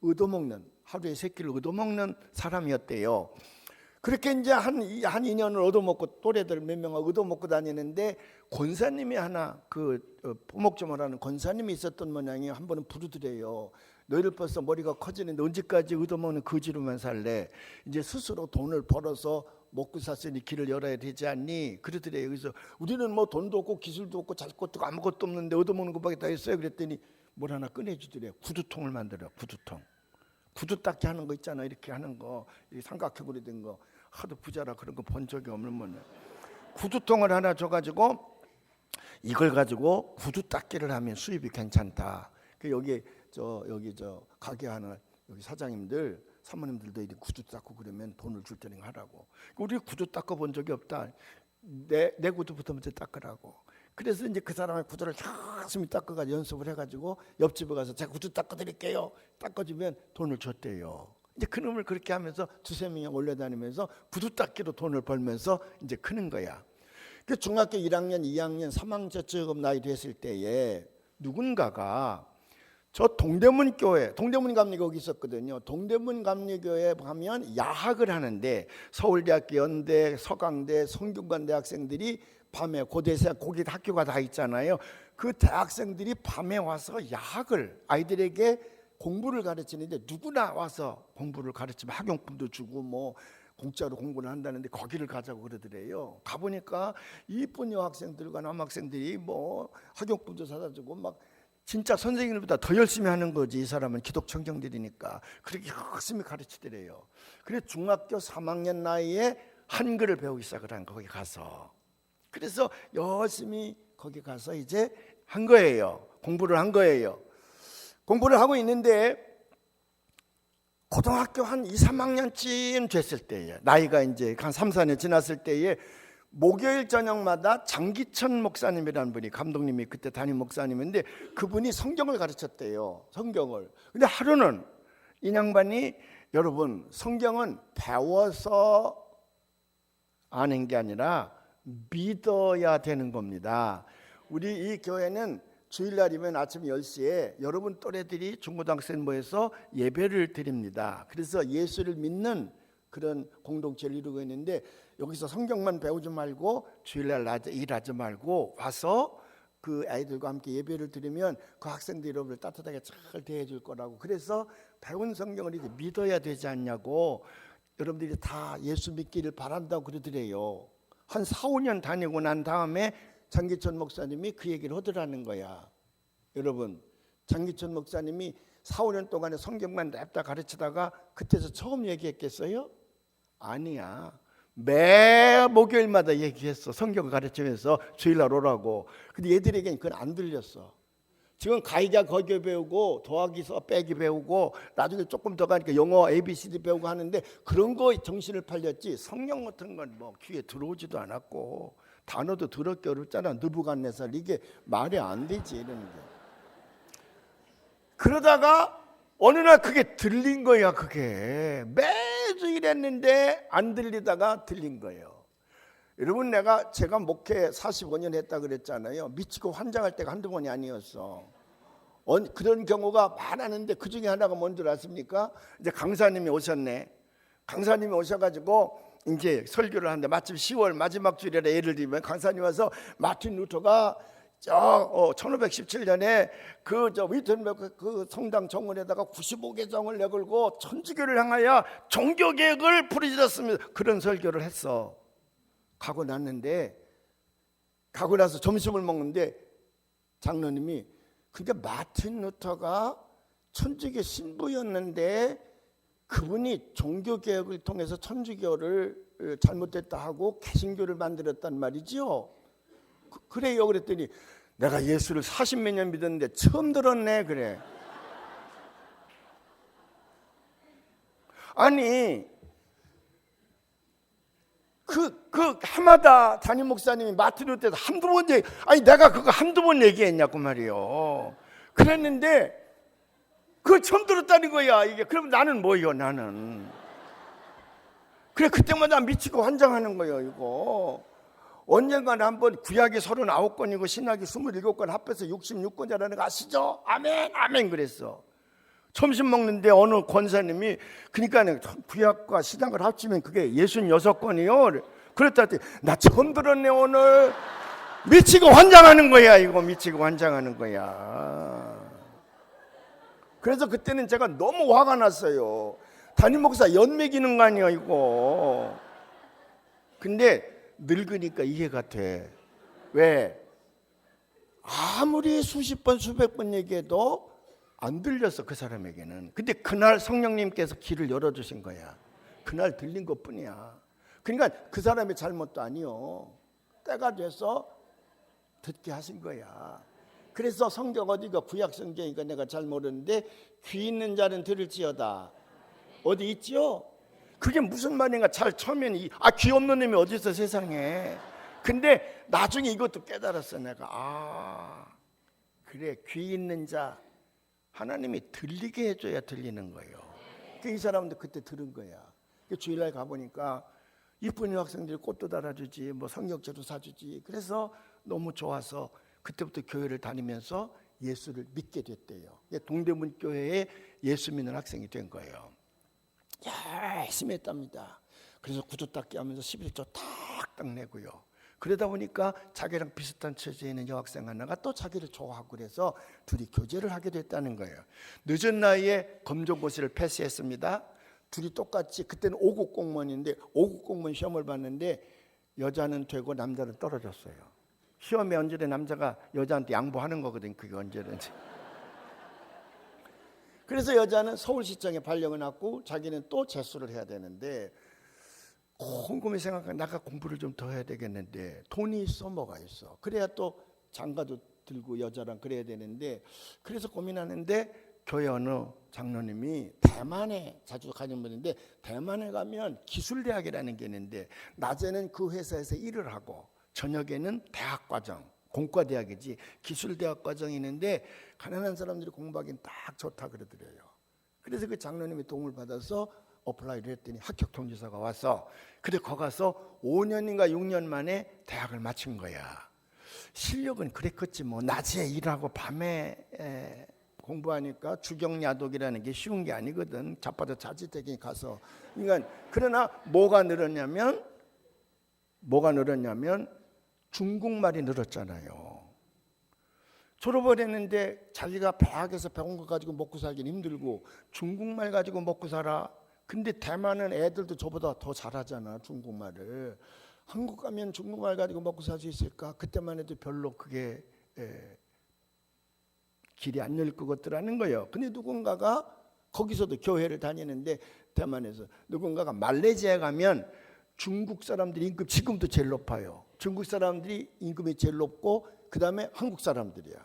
얻어먹는 하루에 3끼를 얻어먹는 사람이었대요. 그렇게 이제 한 2년을 얻어먹고 또래들 몇 명을 얻어먹고 다니는데 권사님이 하나 그 포목점을 하는 권사님이 있었던 모양이 한 번은 부르더래요. 너희들 벌써 머리가 커지는데 언제까지 얻어먹는 거지로만 살래? 이제 스스로 돈을 벌어서 먹고 살 수 있는 길을 열어야 되지 않니? 그러더래요. 그래서 우리는 뭐 돈도 없고 기술도 없고 잘 것도 아무것도 없는데 얻어먹는 것밖에 다 있어요. 그랬더니 뭘 하나 꺼내주더래요. 구두통을 만들어요. 구두통. 구두 닦기 하는 거 있잖아. 이렇게 하는 거 삼각형으로 된 거. 하도 부자라 그런 거 본 적이 없는 모네. 구두통을 하나 줘가지고 이걸 가지고 구두 닦기를 하면 수입이 괜찮다. 여기 저 가게 하는 여기 사장님들 사모님들도 이렇게 구두 닦고 그러면 돈을 줄 테니 하라고. 우리 구두 닦아 본 적이 없다. 내 구두부터 먼저 닦으라고. 그래서 이제 그 사람의 구두를 열심히 닦아가지고 연습을 해가지고 옆집에 가서 제가 구두 닦아드릴게요. 닦아주면 돈을 줬대요. 이제 그놈을 그렇게 하면서 2-3명이 올려다니면서 구두 닦기로 돈을 벌면서 이제 크는 거야. 그 중학교 1학년, 2학년, 3학년쯤 나이 됐을 때에 누군가가 저 동대문 교회, 동대문 감리교 거기 있었거든요. 동대문 감리교에 가면 야학을 하는데 서울대학교, 연대, 서강대, 성균관대 학생들이 밤에 고대생 거기 학교가 다 있잖아요. 그 대학생들이 밤에 와서 야학을 아이들에게 공부를 가르치는데 누구나 와서 공부를 가르치면 학용품도 주고 뭐 공짜로 공부를 한다는데 거기를 가자고 그러더래요. 가보니까 이쁜 여학생들과 남학생들이 뭐 학용품도 사다 주고 막 진짜 선생님들보다 더 열심히 하는 거지. 이 사람은 기독청정들이니까 그렇게 열심히 가르치더래요. 그래서 중학교 3학년 나이에 한글을 배우기 시작을 한 거기 가서. 그래서 열심히 거기 가서 이제 한 거예요. 공부를 한 거예요. 공부를 하고 있는데 고등학교 한 2, 3학년쯤 됐을 때에 나이가 이제 한 3, 4년 지났을 때에 목요일 저녁마다 장기천 목사님이라는 분이 감독님이 그때 담임 목사님인데 그분이 성경을 가르쳤대요. 성경을. 근데 하루는 이 양반이 여러분 성경은 배워서 아는 게 아니라 믿어야 되는 겁니다. 우리 이 교회는 주일날이면 아침 10시에 여러분 또래들이 중고등학생 모여서 예배를 드립니다. 그래서 예수를 믿는 그런 공동체를 이루고 있는데 여기서 성경만 배우지 말고 주일날 일하지 말고 와서 그 아이들과 함께 예배를 드리면 그 학생들이 여러분을 따뜻하게 잘 대해줄 거라고. 그래서 배운 성경을 이제 믿어야 되지 않냐고 여러분들이 다 예수 믿기를 바란다고 그러더래요. 한 4, 5년 다니고 난 다음에 장기천 목사님이 그 얘기를 하더라는 거야. 여러분 장기천 목사님이 4, 5년 동안에 성경만 냅다 가르치다가 그때서 처음 얘기했겠어요? 아니야. 매 목요일마다 얘기했어. 성경 가르치면서 주일날 오라고. 근데 얘들에게는 그건 안 들렸어. 지금 가이자 거기 배우고 더하기 서 빼기 배우고 나중에 조금 더 가니까 영어 ABCD 배우고 하는데 그런 거 정신을 팔렸지 성경 같은 건 뭐 귀에 들어오지도 않았고 단어도 더럽게 어렵잖아. 느부갓네살 이게 말이 안 되지 이런 게. 그러다가 어느 날 그게 들린 거야. 그게 매주 이랬는데 안 들리다가 들린 거예요. 여러분 제가 목회 45년 했다 그랬잖아요. 미치고 환장할 때가 한두 번이 아니었어. 그런 경우가 많았는데 그 중에 하나가 뭔지 아십니까? 이제 강사님이 오셨네. 강사님이 오셔가지고 이제 설교를 하는데 마침 10월 마지막 주일이라 예를 들면 강사님 와서 마틴 루터가 1517년에 위텐베르크 그 성당 정원에다가 95개 정을 내걸고 천주교를 향하여 종교 개혁을 부르짖었습니다. 그런 설교를 했어. 가고 나서 점심을 먹는데 장로님이 그러니까 마틴 루터가 천주교 신부였는데 그분이 종교 개혁을 통해서 천주교를 잘못됐다 하고 개신교를 만들었단 말이죠. 그래요. 그랬더니 내가 예수를 40몇 년 믿었는데 처음 들었네. 그래. 아니 그 하마다 담임 목사님이 마틴 루터에서 한두 번 내가 그거 한두 번 얘기했냐고 말이요. 그랬는데 그걸 처음 들었다는 거야. 이게 그럼 나는 뭐예요? 나는 그래 그때마다 미치고 환장하는 거예요. 이거 언젠가는 한번 구약이 39권이고 신약이 27권 합해서 66권이라는 거 아시죠? 아멘 아멘 그랬어. 점심 먹는데 어느 권사님이 그러니까 구약과 신약을 합치면 그게 66권이요. 그랬다 했더니 나 처음 들었네 오늘. 미치고 환장하는 거야. 이거 미치고 환장하는 거야. 그래서 그때는 제가 너무 화가 났어요. 담임 목사 연맥이는 거 아니야 이거. 근데 늙으니까 이해가 돼. 왜? 아무리 수십 번 수백 번 얘기해도 안 들렸어 그 사람에게는. 근데 그날 성령님께서 길을 열어주신 거야. 그날 들린 것뿐이야. 그러니까 그 사람의 잘못도 아니요. 때가 돼서 듣게 하신 거야. 그래서 성경 어디가 구약 성경이니까 내가 잘 모르는데 귀 있는 자는 들을지어다. 어디 있지요? 그게 무슨 말인가 잘 처음에는 귀 없는 놈이 어디 있어 세상에. 근데 나중에 이것도 깨달았어 내가. 그래 귀 있는 자 하나님이 들리게 해줘야 들리는 거예요. 이 사람도 그때 들은 거야. 주일날 가보니까 이쁜 여학생들이 꽃도 달아주지 뭐 성경책도 사주지. 그래서 너무 좋아서 그때부터 교회를 다니면서 예수를 믿게 됐대요. 동대문 교회에 예수 믿는 학생이 된 거예요. 열심히 했답니다. 그래서 구두 닦기 하면서 11조 탁탁 내고요. 그러다 보니까 자기랑 비슷한 처지에 있는 여학생 하나가 또 자기를 좋아하고 그래서 둘이 교제를 하게 됐다는 거예요. 늦은 나이에 검정고시를 패스했습니다. 둘이 똑같이 그때는 5급 공무원인데 5급 공무원 시험을 봤는데 여자는 되고 남자는 떨어졌어요. 시험에 언제나 남자가 여자한테 양보하는 거거든. 그게 언제든지. 그래서 여자는 서울시청에 발령을 났고 자기는 또 재수를 해야 되는데 곰곰이 생각하면 내가 공부를 좀 더 해야 되겠는데 돈이 있어 뭐가 있어. 그래야 또 장가도 들고 여자랑 그래야 되는데 그래서 고민하는데 교회 어느 장로님이 대만에 자주 가는 분인데 대만에 가면 기술대학이라는 게 있는데 낮에는 그 회사에서 일을 하고 저녁에는 대학과정 공과대학이지 기술대학 과정이 있는데 가난한 사람들이 공부하기엔 딱 좋다 그러더래요. 그래서 그 장로님이 도움을 받아서 어플라이를 했더니 합격 통지서가 와서 근데 거기 가서 5년인가 6년 만에 대학을 마친 거야. 실력은 그랬겠지 뭐. 낮에 일하고 밤에 공부하니까 주경야독이라는 게 쉬운 게 아니거든. 자빠져 자지대기 가서. 그러니까 그러나 뭐가 늘었냐면 중국말이 늘었잖아요. 졸업을 했는데 자기가 대학에서 배운 거 가지고 먹고 살기는 힘들고 중국말 가지고 먹고 살아. 근데 대만은 애들도 저보다 더 잘하잖아 중국말을. 한국 가면 중국말 가지고 먹고 살 수 있을까? 그때만 해도 별로 그게 길이 안 열릴 것 같더라는 거예요. 근데 누군가가 거기서도 교회를 다니는데 대만에서 누군가가 말레이시아에 가면 중국 사람들이 임금 지금도 제일 높아요. 중국 사람들이 임금이 제일 높고 그 다음에 한국 사람들이야.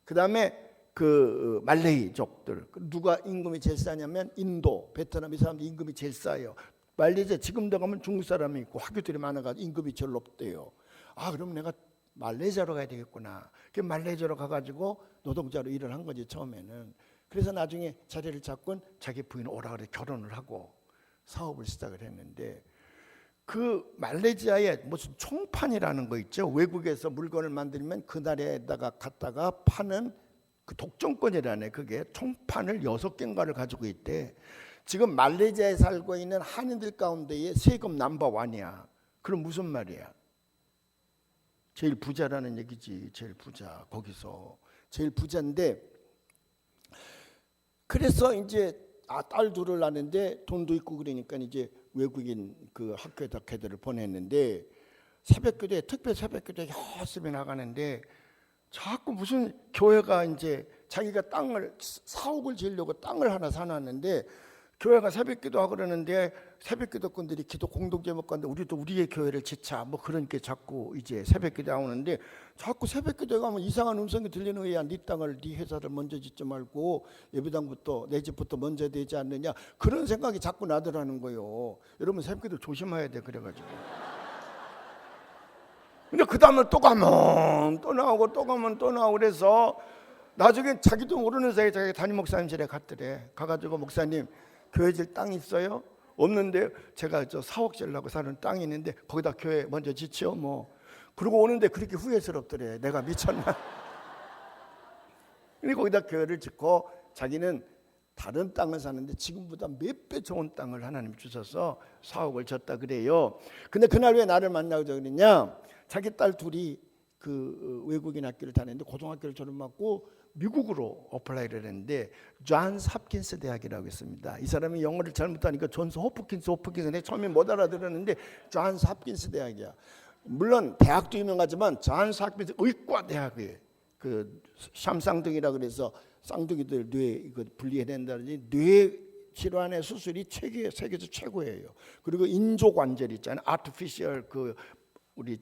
그 다음에 그 말레이족들. 누가 임금이 제일 싸냐면 인도, 베트남 이 사람들 임금이 제일 싸요. 말레이시아 지금도 가면 중국 사람이 있고 화교들이 많아가지고 임금이 제일 높대요. 아, 그럼 내가 말레이시아로 가야 되겠구나. 그 말레이시아로 가가지고 노동자로 일을 한 거지 처음에는. 그래서 나중에 자리를 잡고 자기 부인 오라 그래 결혼을 하고 사업을 시작을 했는데 그 말레이시아에 무슨 총판이라는 거 있죠. 외국에서 물건을 만들면 그 나라에다가 갖다가 파는 그 독점권이라네. 그게 총판을 6개인가를 가지고 있대. 지금 말레이시아에 살고 있는 한인들 가운데에 세금 넘버1이야. 그럼 무슨 말이야? 제일 부자라는 얘기지. 제일 부자. 거기서 제일 부자인데 그래서 이제 딸 둘을 낳는데 돈도 있고 그러니까 이제 외국인 그 학교에다 걔들을 보냈는데 새벽기도에 특별 새벽기도에 열심히 나가는데 자꾸 무슨 교회가 이제 자기가 땅을 4억을 지으려고 땅을 하나 사놨는데 교회가 새벽기도 하고 그러는데 새벽기도꾼들이 기도 공동 제목관데 우리도 우리의 교회를 짓자 뭐 그런 게 자꾸 이제 새벽기도 나오는데 자꾸 새벽기도에 가면 이상한 음성이 들리는 거야. 네 땅을 네 회사를 먼저 짓지 말고 예배당부터 내 집부터 먼저 되지 않느냐 그런 생각이 자꾸 나더라는 거예요. 여러분 새벽기도 조심해야 돼. 그래가지고 근데 그 다음에 또 가면 또 나오고 또 가면 또 나오고 그래서 나중에 자기도 모르는 사이에 자기 담임 목사님실에 갔더래. 가가지고 목사님 교회 질 땅 있어요? 없는데 제가 저 4억 질라고 사는 땅이 있는데 거기다 교회 먼저 짓죠 뭐. 그러고 오는데 그렇게 후회스럽더래. 내가 미쳤나? 근데 거기다 교회를 짓고 자기는 다른 땅을 사는데 지금보다 몇 배 좋은 땅을 하나님 주셔서 4억을 줬다 그래요. 근데 그날 왜 나를 만나고 그랬냐? 자기 딸 둘이 그 외국인 학교를 다녔는데 고등학교를 졸업하고 미국으로 어플라이를 했는데 존스 홉킨스 대학이라고 있습니다. 이 사람이 영어를 잘못하니까 존스 호프킨스 처음에 못 알아들었는데 존스 홉킨스 대학이야. 물론 대학도 유명하지만 존스 홉킨스 의과 대학이에요. 그 샴쌍둥이라 그래서 쌍둥이들 뇌 이거 분리해야 된다든지 뇌 질환의 수술이 세계에서 최고예요. 그리고 인조 관절 있잖아요. 아티피셜 그 우리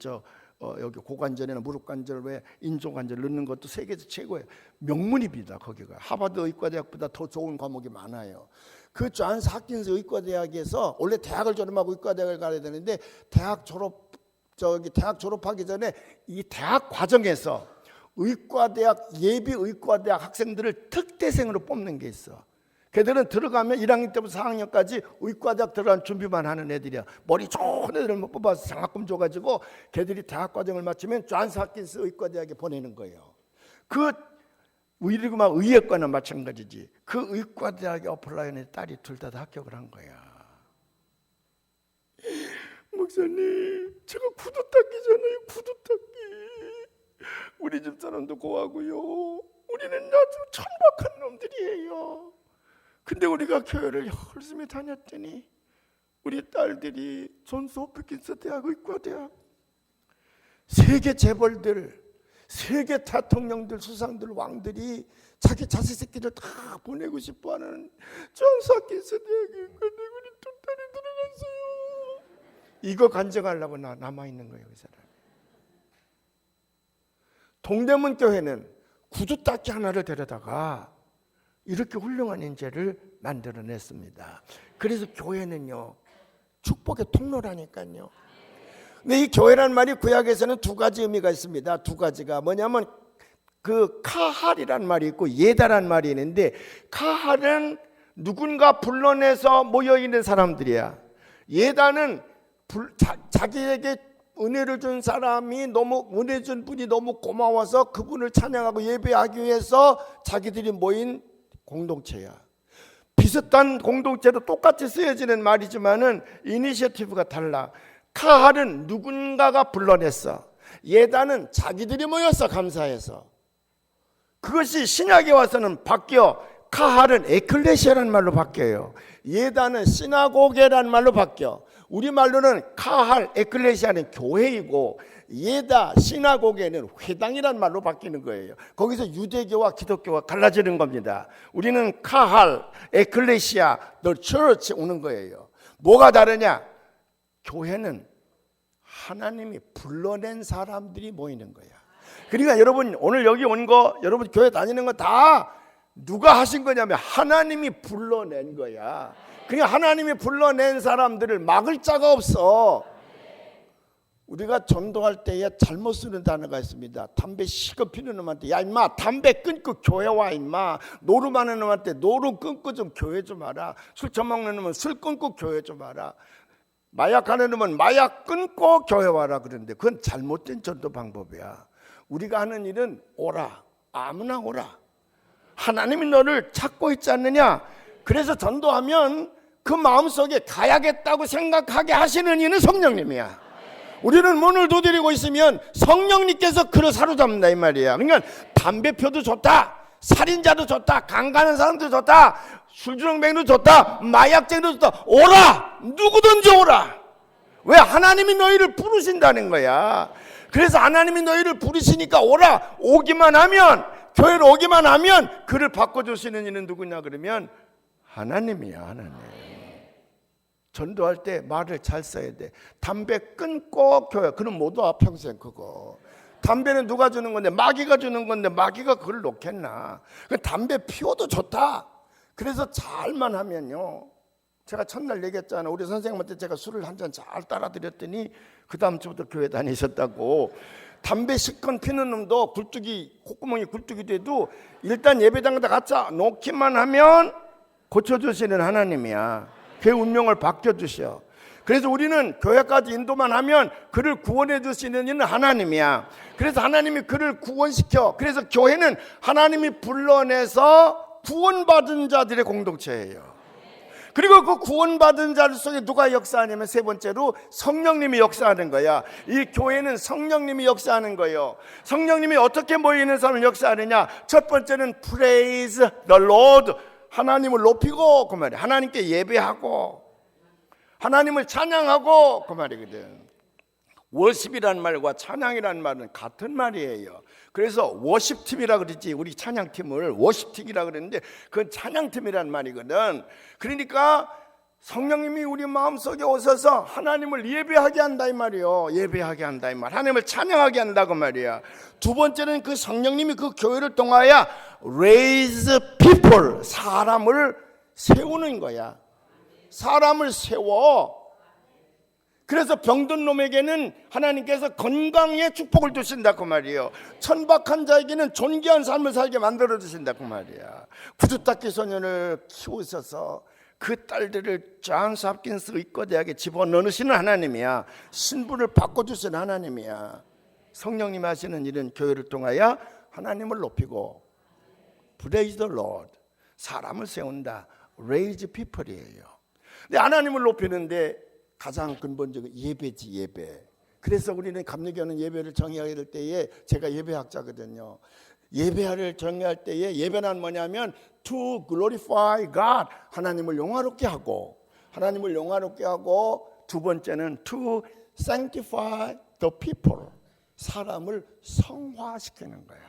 여기 고관절이나 무릎 관절 왜 인조 관절 넣는 것도 세계에서 최고예요. 명문입니다. 거기가 하버드 의과대학보다 더 좋은 과목이 많아요. 그 존스 홉킨스 의과대학에서 원래 대학을 졸업하고 의과대학을 가야 되는데 대학 졸업하기 전에 이 대학 과정에서 의과대학 예비 의과대학 학생들을 특대생으로 뽑는 게 있어. 걔들은 들어가면 1학년 때부터 4학년까지 의과대학 들어간 준비만 하는 애들이야. 머리 좋은 애들을 뽑아서 장학금 줘가지고 걔들이 대학 과정을 마치면 존스 홉킨스 의과대학에 보내는 거예요. 그 의예과는 마찬가지지. 그 의과대학에 어플라이는 딸이 둘 다 합격을 한 거야. 목사님, 제가 구두 닦기잖아요. 구두 닦기. 우리 집 사람도 고하고요. 우리는 아주 천박한 놈들이에요. 근데 우리가 교회를 열심히 다녔더니 우리 딸들이 존스 홉킨스 대학 의과대학 세계 재벌들, 세계 대통령들, 수상들, 왕들이 자기 자식 새끼들 다 보내고 싶어하는 존스 홉킨스 대학에 우리 두 딸이 들어갔어요. 이거 간증하려고 남아있는 거예요. 그 사람. 동대문 교회는 구두 닦기 하나를 데려다가 이렇게 훌륭한 인재를 만들어냈습니다. 그래서 교회는요 축복의 통로라니까요. 근데 이 교회란 말이 구약에서는 두 가지 의미가 있습니다. 두 가지가 뭐냐면 그 카할이란 말이 있고 예다란 말이 있는데 카할은 누군가 불러내서 모여있는 사람들이야. 예다는 자기에게 은혜를 준 사람이 너무 은혜 준 분이 너무 고마워서 그분을 찬양하고 예배하기 위해서 자기들이 모인 공동체야. 비슷한 공동체도 똑같이 쓰여지는 말이지만은 이니셔티브가 달라. 카할은 누군가가 불러냈어. 예다는 자기들이 모여서 감사해서. 그것이 신약에 와서는 바뀌어 카할은 에클레시아라는 말로 바뀌어요. 예다는 시나고게라는 말로 바뀌어. 우리말로는 카할, 에클레시아는 교회이고 예다, 시나고게는 회당이란 말로 바뀌는 거예요. 거기서 유대교와 기독교가 갈라지는 겁니다. 우리는 카할, 에클레시아, the church 오는 거예요. 뭐가 다르냐? 교회는 하나님이 불러낸 사람들이 모이는 거야. 그러니까 여러분 오늘 여기 온 거, 여러분 교회 다니는 거 다 누가 하신 거냐면 하나님이 불러낸 거야. 그러니까 하나님이 불러낸 사람들을 막을 자가 없어. 우리가 전도할 때에 잘못 쓰는 단어가 있습니다. 담배 시급 피는 놈한테 야 임마 담배 끊고 교회 와 임마. 노름하는 놈한테 노름 끊고 좀 교회 좀 와라. 술 처먹는 놈은 술 끊고 교회 좀 와라. 마약하는 놈은 마약 끊고 교회 와라. 그런데 그건 잘못된 전도 방법이야. 우리가 하는 일은 오라, 아무나 오라. 하나님이 너를 찾고 있지 않느냐. 그래서 전도하면 그 마음속에 가야겠다고 생각하게 하시는 이는 성령님이야. 우리는 문을 두드리고 있으면 성령님께서 그를 사로잡는다 이 말이야. 그러니까 담배 펴도 좋다, 살인자도 좋다, 강간하는 사람도 좋다, 술주정뱅이도 좋다, 마약쟁이도 좋다. 오라, 누구든지 오라. 왜? 하나님이 너희를 부르신다는 거야. 그래서 하나님이 너희를 부르시니까 오라. 오기만 하면, 교회로 오기만 하면 그를 바꿔주시는 이는 누구냐 그러면 하나님이야. 하나님. 전도할 때 말을 잘 써야 돼. 담배 끊고 교회. 그럼 못 와 평생 그거. 담배는 누가 주는 건데? 마귀가 주는 건데 마귀가 그걸 놓겠나? 담배 피워도 좋다. 그래서 잘만 하면요. 제가 첫날 얘기했잖아. 우리 선생님한테 제가 술을 한 잔 잘 따라드렸더니 그 다음 주부터 교회 다니셨다고. 담배 시건 피는 놈도 굴뚝이 콧구멍이 굴뚝이 돼도 일단 예배당에다 갖다 놓기만 하면 고쳐주시는 하나님이야. 그의 운명을 바뀌어주셔. 그래서 우리는 교회까지 인도만 하면 그를 구원해 주시는 이는 하나님이야. 그래서 하나님이 그를 구원시켜. 그래서 교회는 하나님이 불러내서 구원받은 자들의 공동체예요. 그리고 그 구원받은 자들 속에 누가 역사하냐면 세 번째로 성령님이 역사하는 거야. 이 교회는 성령님이 역사하는 거예요. 성령님이 어떻게 모이는 사람을 역사하느냐? 첫 번째는 praise the Lord. 하나님을 높이고 그 말이야. 하나님께 예배하고 하나님을 찬양하고 그 말이거든. 워십이라는 말과 찬양이라는 말은 같은 말이에요. 그래서 워십팀이라 그러지. 우리 찬양팀을 워십팀이라 그랬는데 그건 찬양팀이라는 말이거든. 그러니까 성령님이 우리 마음속에 오셔서 하나님을 예배하게 한다 이 말이요. 예배하게 한다 이 말. 하나님을 찬양하게 한다고 말이야. 두 번째는 그 성령님이 그 교회를 통하여 raise people, 사람을 세우는 거야. 사람을 세워. 그래서 병든 놈에게는 하나님께서 건강의 축복을 주신다 그 말이에요. 천박한 자에게는 존귀한 삶을 살게 만들어 주신다 그 말이야. 구두닦이 소년을 키우셔서 그 딸들을 존스 홉킨스 의과대학에 집어넣으시는 하나님이야. 신분을 바꿔주시는 하나님이야. 성령님 하시는 일은 교회를 통하여 하나님을 높이고 praise the Lord, 사람을 세운다. raise people이에요. 근데 하나님을 높이는데 가장 근본적인 예배지, 예배. 그래서 우리는 감리교는 예배를 정의하게 될 때에, 제가 예배학자거든요. 예배를 정의할 때에 예배는 뭐냐면 to glorify God, 하나님을 영화롭게 하고, 하나님을 영화롭게 하고, 두 번째는 to sanctify the people, 사람을 성화시키는 거야.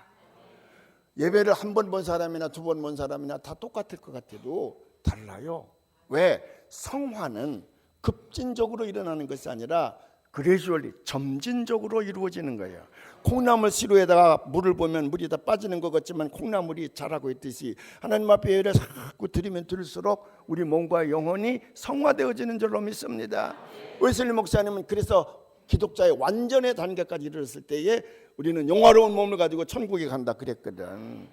예배를 한 번 본 사람이나 두 번 본 사람이나 다 똑같을 것 같아도 달라요. 왜? 성화는 급진적으로 일어나는 것이 아니라 그레주얼리, 점진적으로 이루어지는 거예요. 콩나물 시루에다가 물을 보면 물이 다 빠지는 것 같지만 콩나물이 자라고 있듯이 하나님 앞에 예배를 자꾸 드리면 들을수록 우리 몸과 영혼이 성화되어지는 줄로 믿습니다. 웨슬리 목사님은 그래서 기독자의 완전의 단계까지 이르렀을 때에 우리는 영화로운 몸을 가지고 천국에 간다 그랬거든.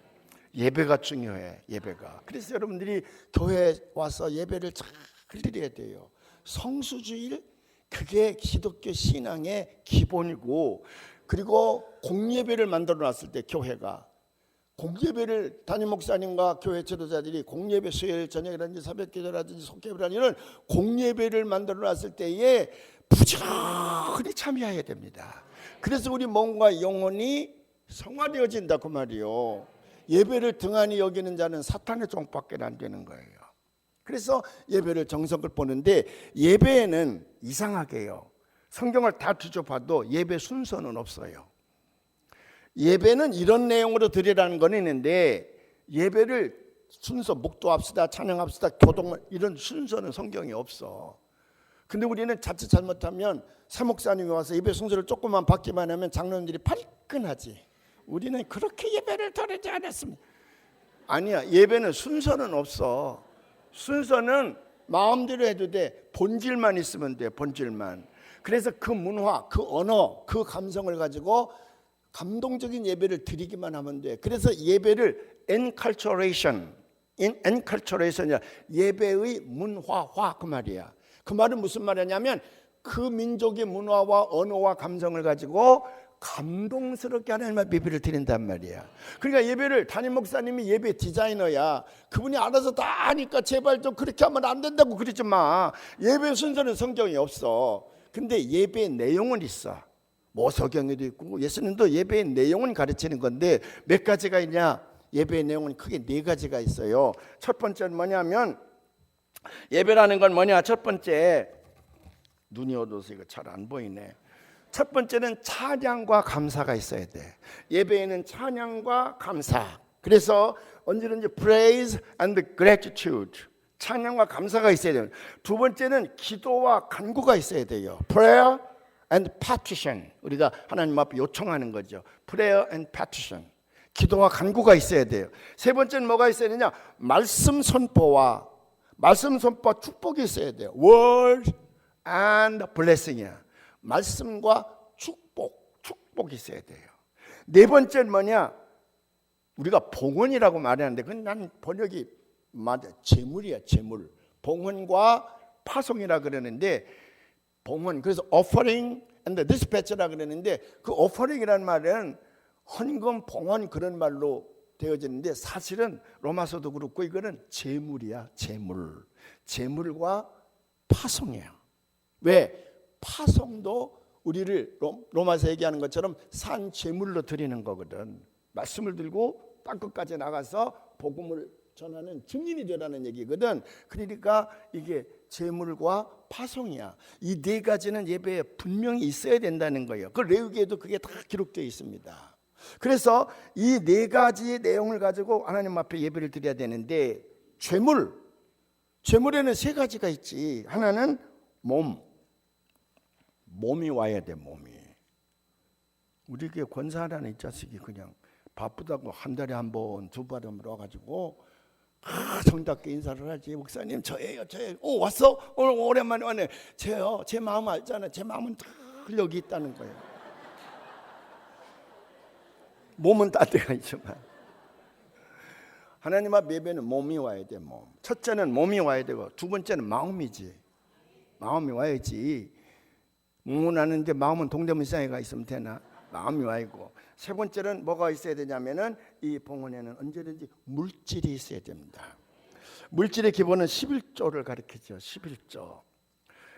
예배가 중요해, 예배가. 그래서 여러분들이 교회에 와서 예배를 잘 드려야 돼요. 성수주일, 그게 기독교 신앙의 기본이고, 그리고 공예배를 만들어 놨을 때 교회가 공예배를 담임 목사님과 교회 지도자들이 공예배 수요일 저녁이라든지 새벽기도라든지 속개배라든지 이런 공예배를 만들어 놨을 때에 부지런히 참여해야 됩니다. 그래서 우리 몸과 영혼이 성화되어진다 그 말이요. 예배를 등한히 여기는 자는 사탄의 종밖에 안 되는 거예요. 그래서 예배를 정성껏 보는데 예배에는 이상하게요. 성경을 다 뒤져봐도 예배 순서는 없어요. 예배는 이런 내용으로 드리라는 건 있는데 예배를 순서 목도합시다, 찬양합시다, 교동 이런 순서는 성경에 없어. 근데 우리는 자칫 잘못하면 사목사님이 와서 예배 순서를 조금만 바뀌만 하면 장로님들이 발끈하지. 우리는 그렇게 예배를 드리지 않았습니다. 아니야, 예배는 순서는 없어. 순서는 마음대로 해도 돼. 본질만 있으면 돼, 본질만. 그래서 그 문화, 그 언어, 그 감성을 가지고 감동적인 예배를 드리기만 하면 돼. 그래서 예배를 enculturation이야. 예배의 문화화 그 말이야. 그 말은 무슨 말이냐면 그 민족의 문화와 언어와 감성을 가지고 감동스럽게 하나님의 예배를 드린단 말이야. 그러니까 예배를 담임 목사님이 예배 디자이너야. 그분이 알아서 다 하니까 제발 좀 그렇게 하면 안 된다고 그러지 마. 예배 순서는 성경에 없어. 근데 예배의 내용은 있어. 모서경에도 있고 예수님도 예배의 내용은 가르치는 건데 몇 가지가 있냐? 예배의 내용은 크게 네 가지가 있어요. 첫 번째는 뭐냐면 예배라는 건 뭐냐? 첫 번째, 눈이 어두워서 이거 잘 안 보이네. 첫 번째는 찬양과 감사가 있어야 돼. 예배에는 찬양과 감사. 그래서 언제든지 praise and gratitude. 찬양과 감사가 있어야 돼요. 두 번째는 기도와 간구가 있어야 돼요. prayer and petition. 우리가 하나님 앞에 요청하는 거죠. prayer and petition. 기도와 간구가 있어야 돼요. 세 번째는 뭐가 있어야 되냐? 말씀 선포와 축복이 있어야 돼요. word and blessing이야. 말씀과 축복이 있어야 돼요. 네 번째는 뭐냐? 우리가 봉헌이라고 말하는데 그건 난 번역이 맞아. 제물이야, 제물. 봉헌과 파송이라 그러는데 봉헌, 그래서 offering and dispatch라 그러는데 그 offering이라는 말은 헌금, 봉헌 그런 말로 되어지는데 사실은 로마서도 그렇고 이거는 제물이야, 제물. 제물과 파송이에요. 왜? 파송도 우리를 로마서 얘기하는 것처럼 산 제물로 드리는 거거든. 말씀을 들고 땅끝까지 나가서 복음을 전하는 증인이 되라는 얘기거든. 그러니까 이게 제물과 파송이야. 이 네 가지는 예배에 분명히 있어야 된다는 거예요. 그 레위기에도 그게 다 기록되어 있습니다. 그래서 이 네 가지의 내용을 가지고 하나님 앞에 예배를 드려야 되는데 제물에는 세 가지가 있지. 하나는 몸이 와야 돼. 몸이. 우리 교회 권사하라는 이 자식이 그냥 바쁘다고 한 달에 한 번, 두 번에 와가지고 정답게 인사를 하지. 목사님 저예요. 왔어? 오늘 오랜만에 왔네. 저요. 제 마음 알잖아. 제 마음은 다 여기 있다는 거예요. 몸은 딴 데가 있지만 하나님 앞 예배는 몸이 와야 돼. 몸. 첫째는 몸이 와야 되고 두 번째는 마음이지. 마음이 와야지. 몸은 아는데 마음은 동대문 시장에 가 있으면 되나? 마음이 와 있고. 세 번째는 뭐가 있어야 되냐면은 이 봉헌에는 언제든지 물질이 있어야 됩니다. 물질의 기본은 11조를 가리키죠. 11조.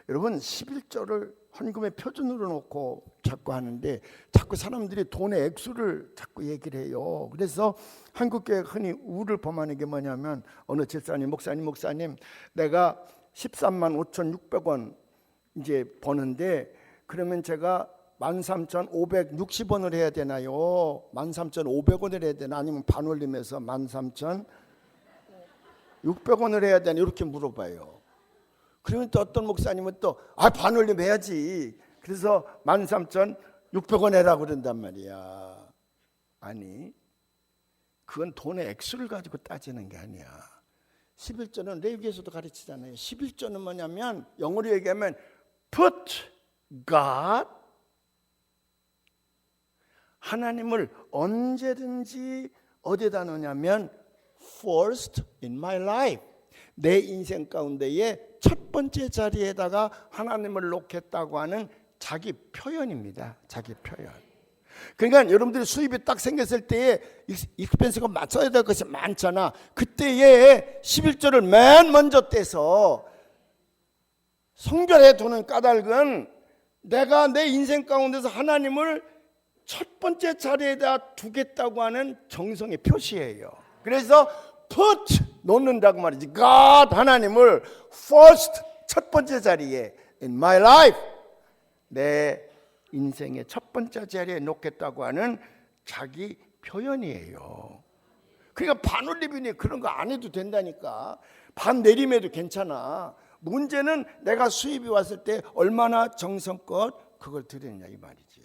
여러분 11조를 헌금의 표준으로 놓고 자꾸 하는데 자꾸 사람들이 돈의 액수를 자꾸 얘기를 해요. 그래서 한국교회 흔히 우를 범하는 게 뭐냐면 어느 집사님, 목사님 내가 13만 5,600원 이제 버는데 그러면 제가 13,560원을 해야 되나요? 13,500원을 해야 되나? 아니면 반올림해서 13,600원을 해야 되나? 이렇게 물어봐요. 그러면 또 어떤 목사님은 또 반올림 해야지. 그래서 13,600원 해라고 그런단 말이야. 아니 그건 돈의 액수를 가지고 따지는 게 아니야. 11조는 레위기에서도 가르치잖아요. 11조는 뭐냐면 영어로 얘기하면 put God, 하나님을 언제든지 어디다 놓냐면 first in my life, 내 인생 가운데에 첫 번째 자리에다가 하나님을 놓겠다고 하는 자기 표현입니다. 자기 표현. 그러니까 여러분들이 수입이 딱 생겼을 때에 익스펜스가 맞춰야 될 것이 많잖아. 그때에 11조를 맨 먼저 떼서 성결해 두는 까닭은 내가 내 인생 가운데서 하나님을 첫 번째 자리에다 두겠다고 하는 정성의 표시예요. 그래서 put 놓는다고 말이지. God 하나님을 first 첫 번째 자리에 in my life 내 인생의 첫 번째 자리에 놓겠다고 하는 자기 표현이에요. 그러니까 반올림이니 그런 거 안 해도 된다니까. 반 내림해도 괜찮아. 문제는 내가 수입이 왔을 때 얼마나 정성껏 그걸 드리느냐 이 말이지.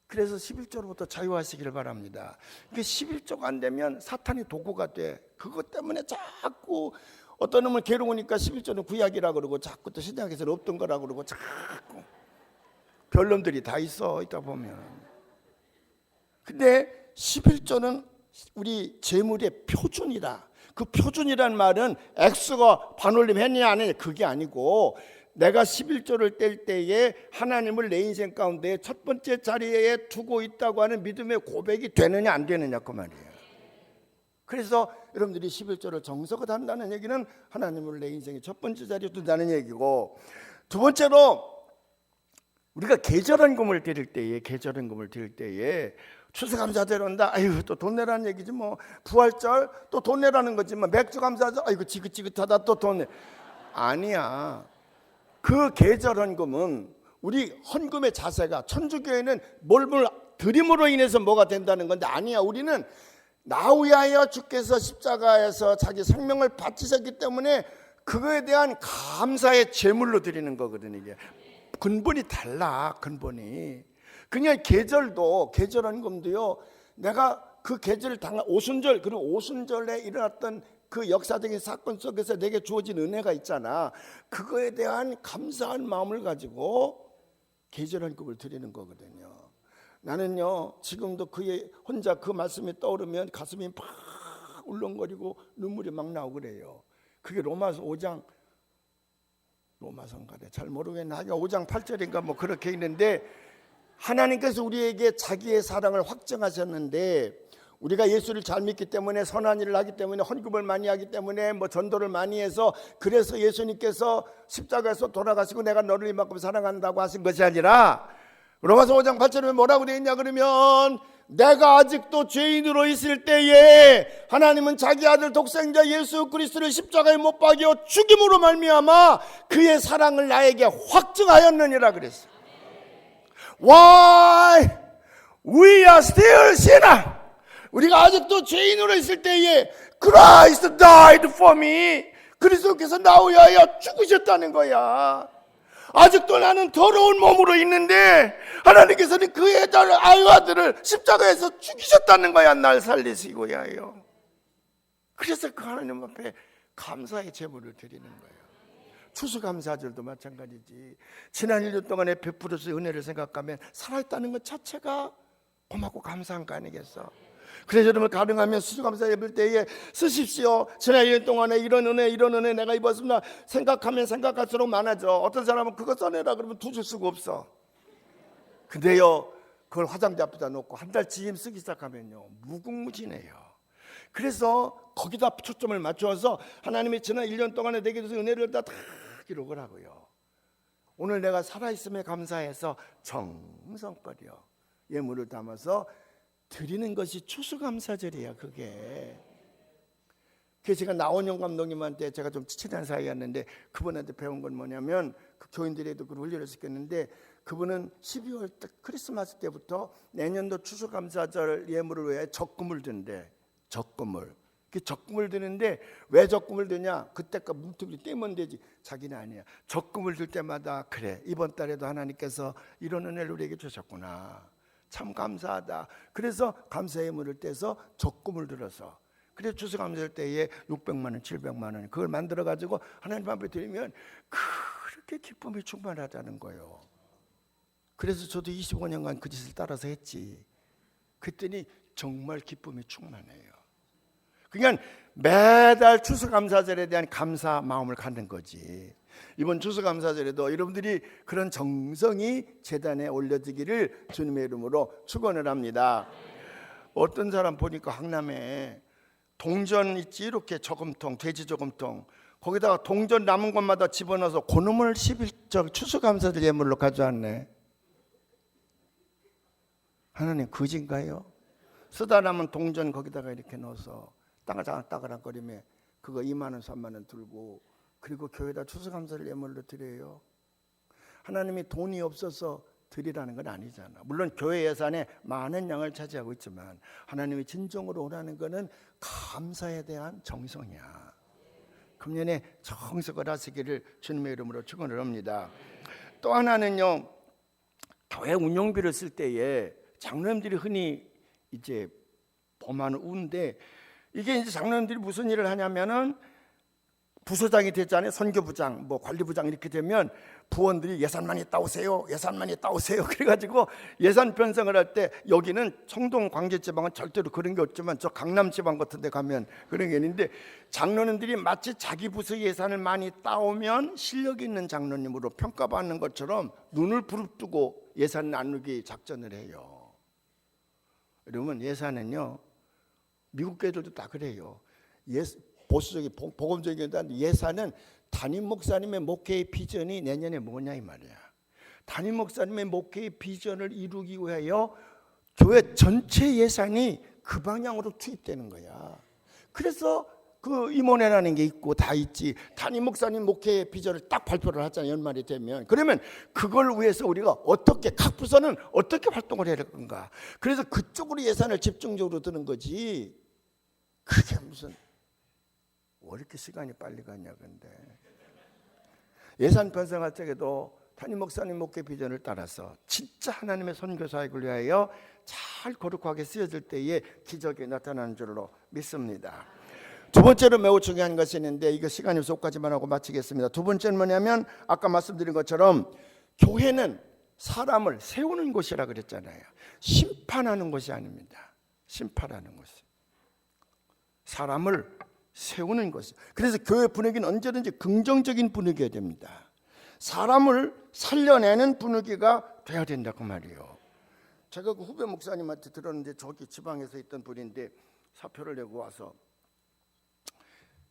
그래서 11조로부터 자유하시기를 바랍니다. 이게 11조가 안 되면 사탄이 도구가 돼. 그것 때문에 자꾸 어떤 놈은 괴로우니까 11조는 구약이라 그러고 자꾸 또 신약에서는 없던 거라 그러고 자꾸 별놈들이 다 있어 있다 보면. 근데 11조는 우리 재물의 표준이다. 그 표준이란 말은 액수가 반올림 했냐 안 했냐 그게 아니고 내가 11조를 뗄 때에 하나님을 내 인생 가운데 첫 번째 자리에 두고 있다고 하는 믿음의 고백이 되느냐 안 되느냐 그 말이에요. 그래서 여러분들이 11조를 정석을 한다는 얘기는 하나님을 내 인생의 첫 번째 자리에 둔다는 얘기고, 두 번째로 우리가 계절헌금을 드릴 때에 추수감사절 온다. 아유 또 돈 내라는 얘기지 뭐. 부활절 또 돈 내라는 거지 뭐. 맥주감사절 아이고 지긋지긋하다 또 돈 내. 아니야. 그 계절헌금은 우리 헌금의 자세가 천주교회는 뭘 드림으로 인해서 뭐가 된다는 건데 아니야. 우리는 나 위하여 주께서 십자가에서 자기 생명을 바치셨기 때문에 그거에 대한 감사의 제물로 드리는 거거든요. 이게 근본이 달라. 근본이 그냥 계절헌금도요. 내가 그 계절을 당한 오순절, 그리고 오순절에 일어났던 그 역사적인 사건 속에서 내게 주어진 은혜가 있잖아. 그거에 대한 감사한 마음을 가지고 계절헌금을 드리는 거거든요. 나는요 지금도 그의 혼자 그 말씀이 떠오르면 가슴이 팍 울렁거리고 눈물이 막 나오고 그래요. 그게 로마서 5장 로마서인가 잘 모르겠네. 5장 8절인가 뭐 그렇게 있는데 하나님께서 우리에게 자기의 사랑을 확증하셨는데 우리가 예수를 잘 믿기 때문에 선한 일을 하기 때문에 헌금을 많이 하기 때문에 뭐 전도를 많이 해서 그래서 예수님께서 십자가에서 돌아가시고 내가 너를 이만큼 사랑한다고 하신 것이 아니라 로마서 5장 8절에 뭐라고 되어 있냐 그러면 내가 아직도 죄인으로 있을 때에 하나님은 자기 아들 독생자 예수 그리스도를 십자가에 못 박여 죽임으로 말미암아 그의 사랑을 나에게 확증하였느니라 그랬어요. Why we are still sinner. 우리가 아직도 죄인으로 있을 때에 Christ died for me. 그리스도께서 나 위하여 죽으셨다는 거야. 아직도 나는 더러운 몸으로 있는데 하나님께서는 그의 아들을 십자가에서 죽이셨다는 거야. 날 살리시고 위하여. 그래서 그 하나님 앞에 감사의 제물을 드리는 거예요. 추수감사절도 마찬가지지. 지난 1년 동안에 베풀어서 은혜를 생각하면 살아있다는 것 자체가 고맙고 감사한 거 아니겠어. 그래서 여러분 가능하면 추수감사 예배 때에 쓰십시오. 지난 1년 동안에 이런 은혜 내가 입었습니다. 생각하면 생각할수록 많아져. 어떤 사람은 그거 써내라 그러면 2줄 쓰고 없어. 근데요 그걸 화장대 앞에다 놓고 한 달치 힘 쓰기 시작하면요 무궁무진해요. 그래서 거기다 초점을 맞춰서 하나님이 지난 1년 동안에 내게 주신 은혜를 다 기록을 하고요. 오늘 내가 살아있음에 감사해서 정성껏요 예물을 담아서 드리는 것이 추수감사절이야. 그게. 그래서 제가 나원영 감독님한테 제가 좀 친한 사이였는데 그분한테 배운 건 뭐냐면 그 교인들에도 그 훈련을 시켰는데 그분은 12월 크리스마스 때부터 내년도 추수감사절 예물을 위해 적금을 든대. 적금을. 그 적금을 드는데 왜 적금을 드냐? 그때가 뭉툭이 떼면 되지. 자기는 아니야. 적금을 들 때마다 그래 이번 달에도 하나님께서 이런 은혜를 우리에게 주셨구나. 참 감사하다. 그래서 감사의 예물을 떼서 적금을 들어서 그래서 추수감사절 때에 600만 원, 700만 원 그걸 만들어 가지고 하나님 앞에 드리면 그렇게 기쁨이 충만하다는 거예요. 그래서 저도 25년간 그 짓을 따라서 했지. 그랬더니 정말 기쁨이 충만해요. 그러니까 매달 추수감사절에 대한 감사 마음을 갖는 거지. 이번 추수감사절에도 여러분들이 그런 정성이 제단에 올려지기를 주님의 이름으로 축원을 합니다. 어떤 사람 보니까 강남에 동전 있지 이렇게 저금통 돼지 저금통 거기다가 동전 남은 것마다 집어넣어서 그놈을 11절 추수감사절 예물로 가져왔네. 하나님 거짓인가요? 쓰다 남은 동전 거기다가 이렇게 넣어서 따가락거리며 그거 2만 원 3만 원 들고 그리고 교회에다 추수감사를 예물로 드려요. 하나님이 돈이 없어서 드리라는 건 아니잖아. 물론 교회 예산에 많은 양을 차지하고 있지만 하나님이 진정으로 원하는 것은 감사에 대한 정성이야. 금년에 정성을 하시기를 주님의 이름으로 축원을 합니다. 또 하나는요, 교회 운영비를 쓸 때에 장로님들이 흔히 이제 범하는 우인데, 이게 이제 장로님들이 무슨 일을 하냐면은 부서장이 됐잖아요. 선교부장, 뭐 관리부장 이렇게 되면 부원들이 예산만 있다 오세요. 예산만 있다 오세요. 그래가지고 예산 편성을 할 때 여기는 청동 광주지방은 절대로 그런 게 없지만 저 강남지방 같은 데 가면 그런 게 있는데, 장로님들이 마치 자기 부서 예산을 많이 따오면 실력 있는 장로님으로 평가받는 것처럼 눈을 부릅뜨고 예산 나누기 작전을 해요. 여러분, 예산은요, 미국 교회들도 다 그래요. 보수적인 복음적인 예산은 담임 목사님의 목회의 비전이 내년에 뭐냐 이 말이야. 담임 목사님의 목회의 비전을 이루기 위하여 교회 전체 예산이 그 방향으로 투입되는 거야. 그래서 그 임원회라는 게 있고 다 있지. 담임 목사님 목회의 비전을 딱 발표를 하잖아요. 연말이 되면. 그러면 그걸 위해서 우리가 어떻게, 각 부서는 어떻게 활동을 해야 될 건가. 그래서 그쪽으로 예산을 집중적으로 드는 거지. 그게 무슨 왜 이렇게 시간이 빨리 가냐. 근데 예산 편성할 적에도 담임 목사님 목회 비전을 따라서 진짜 하나님의 선교 사역을 위하여 잘 거룩하게 쓰여질 때에 기적이 나타나는 줄로 믿습니다. 두 번째로 매우 중요한 것이 있는데, 이거 시간이 없어서 까지만 하고 마치겠습니다. 두 번째는 뭐냐면, 아까 말씀드린 것처럼 교회는 사람을 세우는 곳이라 그랬잖아요. 심판하는 곳이 아닙니다. 심판하는 곳, 사람을 세우는 것이. 그래서 교회 분위기는 언제든지 긍정적인 분위기가 됩니다. 사람을 살려내는 분위기가 돼야 된다고 말이에요. 제가 그 후배 목사님한테 들었는데, 저기 지방에서 있던 분인데 사표를 내고 와서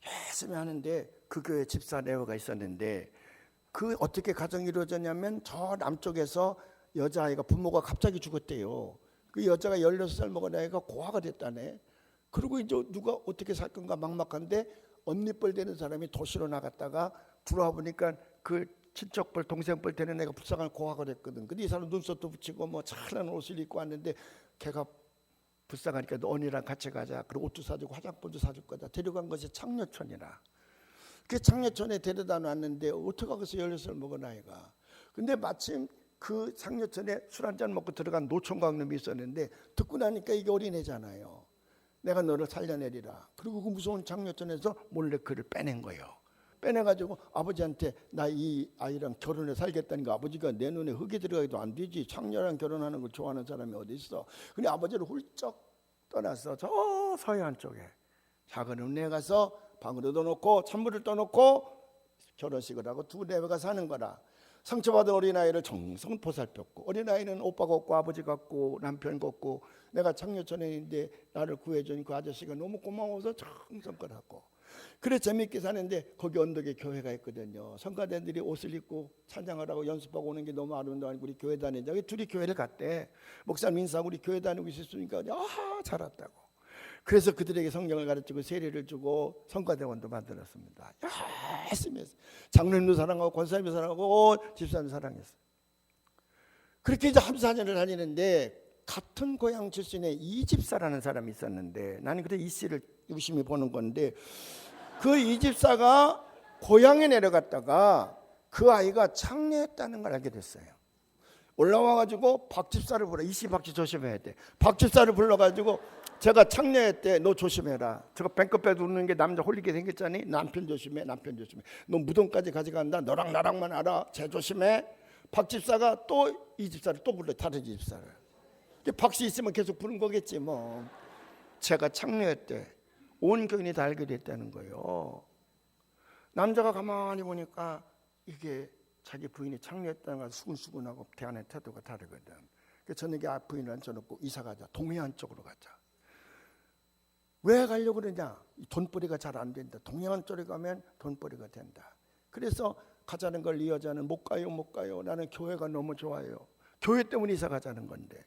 열심히 하는데 그 교회 집사 내외가 있었는데, 그 어떻게 가정이 이루어졌냐면 저 남쪽에서 여자아이가 부모가 갑자기 죽었대요. 그 여자가 16살 먹은 아이가 고아가 됐다네. 그리고 이제 누가 어떻게 살 건가 막막한데 언니뻘 되는 사람이 도시로 나갔다가 들어와 보니까 그 친척뻘 동생뻘 되는 애가 불쌍한 고아가 됐거든. 근데 이 사람 눈썹도 붙이고 뭐 찬란한 옷을 입고 왔는데 걔가 불쌍하니까 너 언니랑 같이 가자. 그리고 옷도 사주고 화장품도 사줄 거다. 데려간 것이 창녀촌이라. 그 창녀촌에 데려다 놨는데 어떻게 거기서 16살 먹은 아이가. 근데 마침 그 창녀촌에 술 한잔 먹고 들어간 노총각 놈이 있었는데, 듣고 나니까 이게 어린애잖아요. 내가 너를 살려내리라. 그리고 그 무서운 창녀촌에서 몰래 그를 빼낸 거예요. 빼내가지고 아버지한테 나 이 아이랑 결혼해 살겠다는 거, 아버지가 내 눈에 흙이 들어가기도 안 되지. 창녀랑 결혼하는 걸 좋아하는 사람이 어디 있어. 근데 아버지를 훌쩍 떠나서 저 서해안 쪽에 작은 읍내에 가서 방으로 넣어놓고 찬물을 떠놓고 결혼식을 하고 두 내외가 사는 거라. 상처받은 어린아이를 정성 보살폈고, 어린아이는 오빠가 없고 아버지가 없고 남편 없고 내가 창녀촌에 있는데 나를 구해준 그 아저씨가 너무 고마워서 정성껏 하고. 그래 재밌게 사는데 거기 언덕에 교회가 있거든요. 성가대들이 옷을 입고 찬양을 하고 연습하고 오는 게 너무 아름다운 우리 교회 다니자. 둘이 교회를 갔대. 목사님 인사하고 우리 교회 다니고 있었으니까 아하 잘 왔다고. 그래서 그들에게 성경을 가르치고 세례를 주고 성가대원도 만들었습니다. 열심히 했어요. 장로님도 사랑하고 권사님도 사랑하고 집사님도 사랑했어요. 그렇게 이제 3-4년을 다니는데, 같은 고향 출신의 이집사라는 사람이 있었는데, 나는 그래 이 씨를 유심히 보는 건데, 그 이집사가 고향에 내려갔다가 그 아이가 창녀했다는 걸 알게 됐어요. 올라와가지고 박집사를 불러. 이씨 박쥐 조심해야 돼. 박집사를 불러가지고 제가 창녀했대. 너 조심해라. 저거 뱅크빼도 웃는 게 남자 홀리게 생겼잖니. 남편 조심해. 남편 조심해. 너 무덤까지 가져간다. 너랑 나랑만 알아. 쟤 조심해. 박집사가 또 이 집사를 또 불러. 다른 집사를. 박씨 있으면 계속 부른 거겠지 뭐. 제가 창녀했대. 온 교인이 다 알게 됐다는 거예요. 남자가 가만히 보니까 이게 자기 부인이 창녀했다는 걸 수근수근하고 대하는 태도가 다르거든. 그래서 저녁에 부인을 앉혀놓고 이사 가자. 동해안 쪽으로 가자. 왜 가려고 그러냐? 돈벌이가 잘 안 된다. 동해안 쪽에 가면 돈벌이가 된다. 그래서 가자는 걸 이 여자는 못 가요. 나는 교회가 너무 좋아요. 교회 때문에 이사 가자는 건데.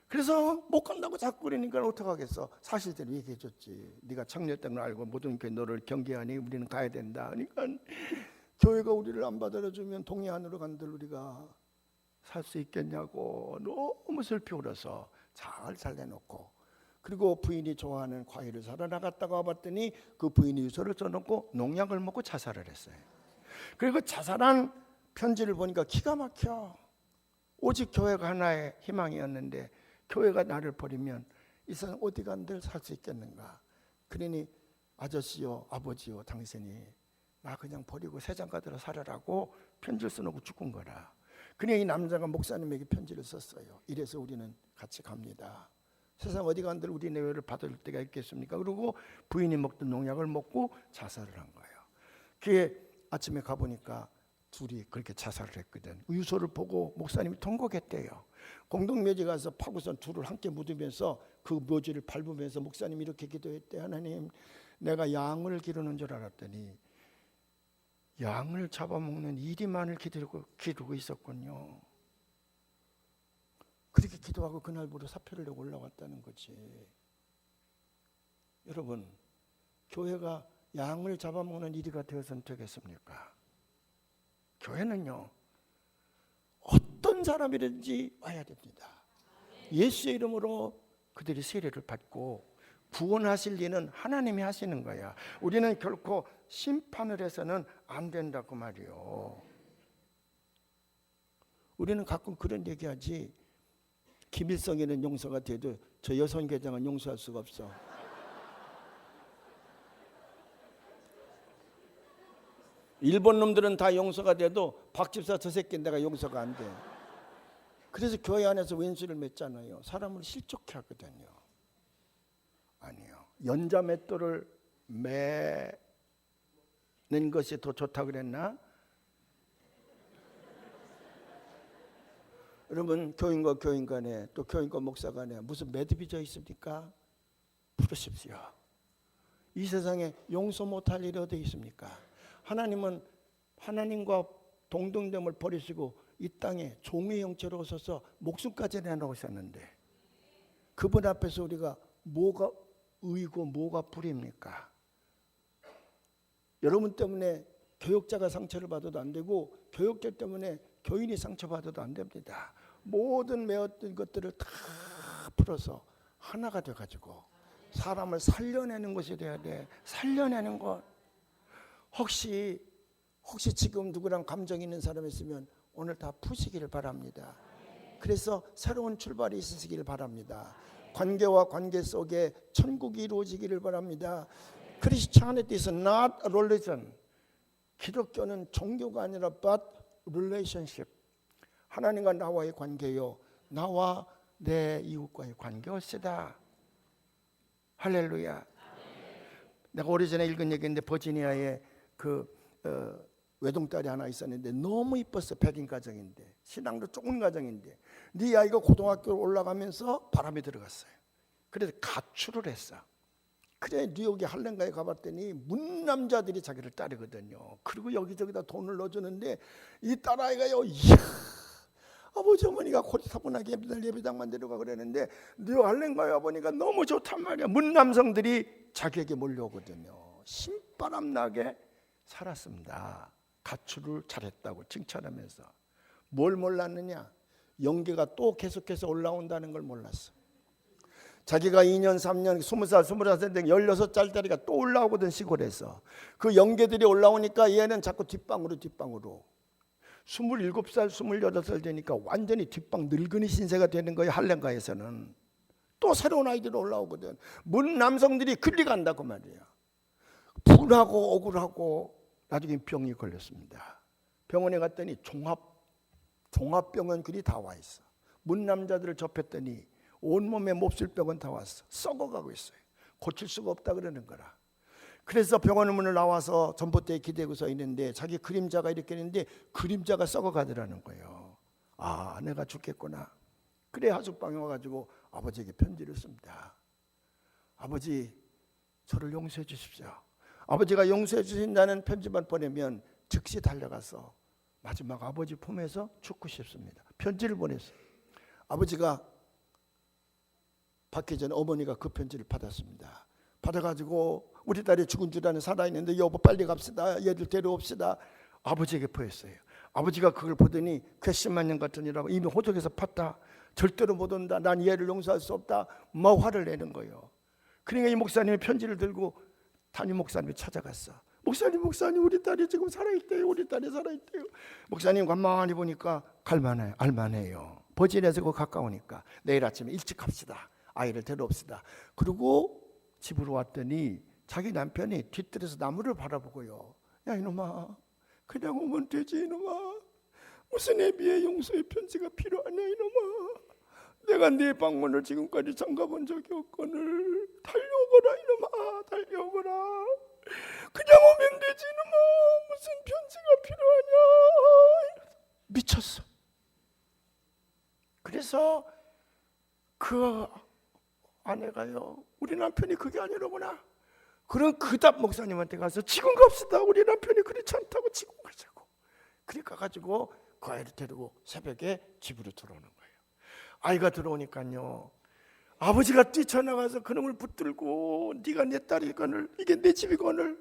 그래서 못 간다고 자꾸 그러니까 어떡하겠어. 사실대로 얘기해 줬지. 네가 청년했다는 걸 알고 모든 교회 너를 경계하니 우리는 가야 된다. 그러니까 교회가 우리를 안 받아주면 동해 안으로 간들 우리가 살 수 있겠냐고 너무 슬피 울어서 잘 살려놓고, 그리고 부인이 좋아하는 과일을 사러 나갔다가 와봤더니 그 부인이 유서를 써놓고 농약을 먹고 자살을 했어요. 그리고 자살한 편지를 보니까 기가 막혀. 오직 교회가 하나의 희망이었는데 교회가 나를 버리면 이 사람 어디 간들 살 수 있겠는가. 그러니 아저씨요 아버지요 당신이 나 그냥 버리고 세상가들어 살아라고 편지를 써놓고 죽은 거라. 그러니 이 남자가 목사님에게 편지를 썼어요. 이래서 우리는 같이 갑니다. 세상 어디 간들 우리 내외를 받을 때가 있겠습니까? 그리고 부인이 먹던 농약을 먹고 자살을 한 거예요. 그게 아침에 가보니까 둘이 그렇게 자살을 했거든. 유서를 보고 목사님이 통곡했대요. 공동묘지 가서 파고선 둘을 함께 묻으면서 그 묘지를 밟으면서 목사님이 이렇게 기도했대. 하나님, 내가 양을 기르는 줄 알았더니 양을 잡아먹는 이리만을 기르고 있었군요. 그렇게 기도하고 그날부로 사표를 내고 올라왔다는 거지. 여러분, 교회가 양을 잡아먹는 이리가 되어서는 되겠습니까? 교회는요, 어떤 사람이든지 와야 됩니다. 예수의 이름으로 그들이 세례를 받고 구원하실 일은 하나님이 하시는 거야. 우리는 결코 심판을 해서는 안 된다고 말이요. 우리는 가끔 그런 얘기하지. 김일성이는 용서가 돼도 저 여성계장은 용서할 수가 없어. 일본 놈들은 다 용서가 돼도 박집사 저 새끼는 내가 용서가 안 돼. 그래서 교회 안에서 왼수를 맺잖아요. 사람을 실족해 하거든요. 아니요. 연자 맷돌을 매는 것이 더 좋다고 그랬나? 여러분, 교인과 교인 간에 또 교인과 목사 간에 무슨 매듭이 져 있습니까? 풀으십시오. 이 세상에 용서 못할 일이 어디 있습니까? 하나님은 하나님과 동등됨을 버리시고 이 땅에 종의 형체로 오셔서 목숨까지 내놓으셨는데 그분 앞에서 우리가 뭐가 의고 뭐가 불입니까? 여러분 때문에 교역자가 상처를 받아도 안 되고 교역자 때문에 교인이 상처받아도 안 됩니다. 모든 매었던 것들을 다 풀어서 하나가 돼가지고 사람을 살려내는 것이 돼야 돼. 살려내는 것. 혹시 지금 누구랑 감정 있는 사람이 있으면 오늘 다 푸시기를 바랍니다. 그래서 새로운 출발이 있으시기를 바랍니다. 관계와 관계 속에 천국이 이루어지기를 바랍니다. Christianity is not a religion. 기독교는 종교가 아니라 but relationship. 하나님과 나와의 관계요, 나와 내 이웃과의 관계였다. 할렐루야. 내가 오래전에 읽은 얘기인데 버지니아에 외동딸이 하나 있었는데 너무 이뻤어. 백인 가정인데 신앙도 좋은 가정인데 네 아이가 고등학교 올라가면서 바람이 들어갔어요. 그래서 가출을 했어. 그래 뉴욕에 할렘가에 가봤더니 문남자들이 자기를 따르거든요. 그리고 여기저기다 돈을 넣어주는데 이 딸아이가요, 이야, 아버지 어머니가 고리타분하게 예배당만 데려가 그랬는데 뉴욕 할렘가에 와보니까 너무 좋단 말이야. 문남성들이 자기에게 몰려오거든요. 신바람 나게 살았습니다. 가출을 잘했다고 칭찬하면서. 뭘 몰랐느냐? 영계가 또 계속해서 올라온다는 걸 몰랐어. 자기가 2년, 3년, 20살, 21살 된 16살짜리가 또 올라오거든, 시골에서. 그 영계들이 올라오니까 얘는 자꾸 뒷방으로 27살, 28살 되니까 완전히 뒷방 늙은이 신세가 되는 거예요. 할렘가에서는. 또 새로운 아이들이 올라오거든. 문 남성들이 끌려간다고 말이에요. 분하고 억울하고 나중에 병이 걸렸습니다. 병원에 갔더니 종합병원들이 다 와 있어. 문 남자들을 접했더니 온몸에 몹쓸병은 다 왔어. 썩어가고 있어요. 고칠 수가 없다 그러는 거라. 그래서 병원 문을 나와서 전봇대에 기대고 서 있는데 자기 그림자가 이렇게 있는데 그림자가 썩어가더라는 거예요. 아, 내가 죽겠구나. 그래 하숙방에 와가지고 아버지에게 편지를 씁니다. 아버지, 저를 용서해 주십시오. 아버지가 용서해 주신다는 편지만 보내면 즉시 달려가서 마지막 아버지 품에서 죽고 싶습니다. 편지를 보냈어요. 아버지가 받기 전에 어머니가 그 편지를 받았습니다. 받아가지고 우리 딸이 죽은 줄 아는 살아있는데 여보 빨리 갑시다. 얘들 데려옵시다. 아버지에게 보였어요. 아버지가 그걸 보더니 괘씸한 년 같으니라고 이미 호적에서 팠다. 절대로 못 온다. 난 얘를 용서할 수 없다. 막 화를 내는 거예요. 그러니까 이 목사님이 편지를 들고 담임 목사님이 찾아갔어. 목사님 우리 딸이 지금 살아있대요. 우리 딸이 살아있대요. 목사님 가만히 보니까 갈만해요. 알만해요. 버진에서 가까우니까 내일 아침에 일찍 갑시다. 아이를 데려옵시다. 그리고 집으로 왔더니 자기 남편이 뒤뜰에서 나무를 바라보고요. 야 이놈아, 그냥 오면 되지 이놈아. 무슨 애비의 용서의 편지가 필요하냐 이놈아. 내가 네 방문을 지금까지 잠가본 적이 없거늘. 달려오거라 이놈아, 달려오거라. 그냥 오면 되지 이놈아. 무슨 편지가 필요하냐. 미쳤어. 그래서 그 아내가요, 우리 남편이 그게 아니로구나. 그럼 그 답 목사님한테 가서 지금 갑시다. 우리 남편이 그렇지 않다고 지금 가자고. 그러니까 가지고 그 아이를 데리고 새벽에 집으로 들어오는 거예요. 아이가 들어오니까요, 아버지가 뛰쳐나가서 그놈을 붙들고 네가 내 딸이거늘, 이게 내 집이거늘,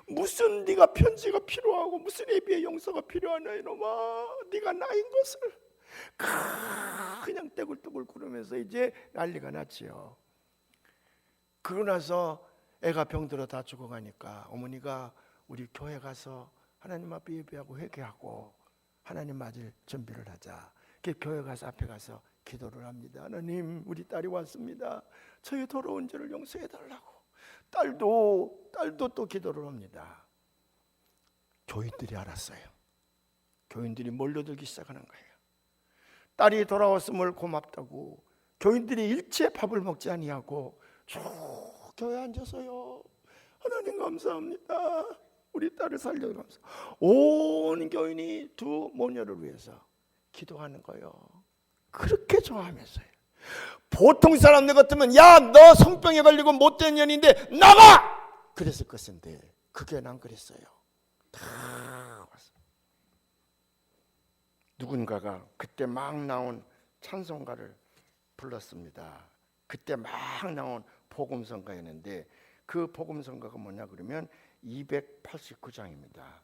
무슨 네가 편지가 필요하고 무슨 애비의 용서가 필요하냐 이놈아. 네가 나인 것을 그냥 떼굴떼굴 구르면서 이제 난리가 났지요. 그러고 나서 애가 병들어 다 죽어가니까 어머니가 우리 교회 가서 하나님 앞에 예배하고 회개하고 하나님 맞을 준비를 하자. 교회 가서 앞에 가서 기도를 합니다. 하나님, 우리 딸이 왔습니다. 저의 더러운 죄를 용서해 달라고. 딸도 또 기도를 합니다. 교인들이 알았어요. 교인들이 몰려들기 시작하는 거예요. 딸이 돌아왔음을 고맙다고. 교인들이 일체 밥을 먹지 아니하고 쭉 교회에 앉아서요, 하나님 감사합니다. 우리 딸을 살려 감사. 온 교인이 두 모녀를 위해서 기도하는 거예요. 그렇게 좋아하면서요. 보통 사람들 같으면 야, 너 성병에 걸리고 못된 년인데 나가! 그랬을 것인데 그게 난 그랬어요. 다 왔어. 누군가가 그때 막 나온 찬송가를 불렀습니다. 그때 막 나온 복음성가였는데 그 복음성가가 뭐냐 그러면 289장입니다.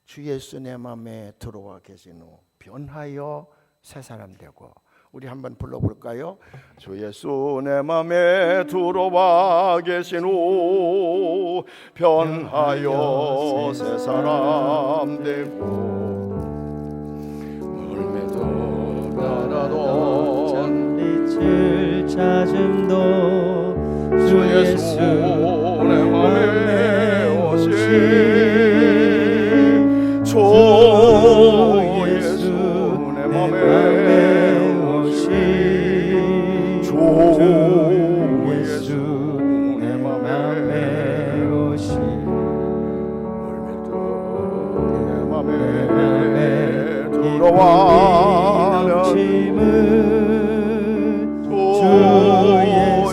주 예수 내 맘에 들어와 계신 후 변하여 새 사람 되고. 우리 한번 불러볼까요? 주 예수 내 맘에 들어와 계신 후 변하여 새 사람 되고, 멀미도 가라도 장빛을 찾음도 주 예수 내 맘에 오신 주 예수 내 맘에 오신 주 예수 내 맘에 오신 멀미도 내 맘에 들어와 넘치는 주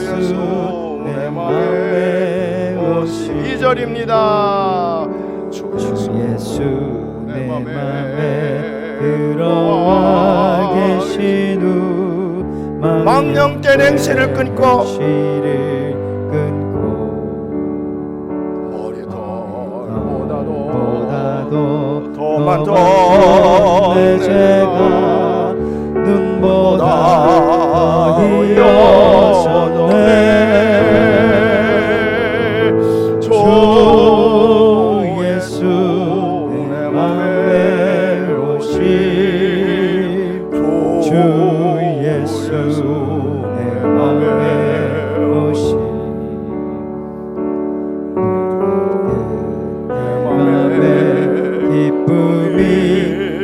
예수 내 맘에 오신 2절입니다. 주 예수 내 맘에 들어와 계신 후 망령된 행실을 끊고 머리털보다도 더 많던 내 죄가 눈보다 희어졌네. 주 예수 내 맘에 오신 주 예수 내 맘에 오신 내 맘에 기쁨이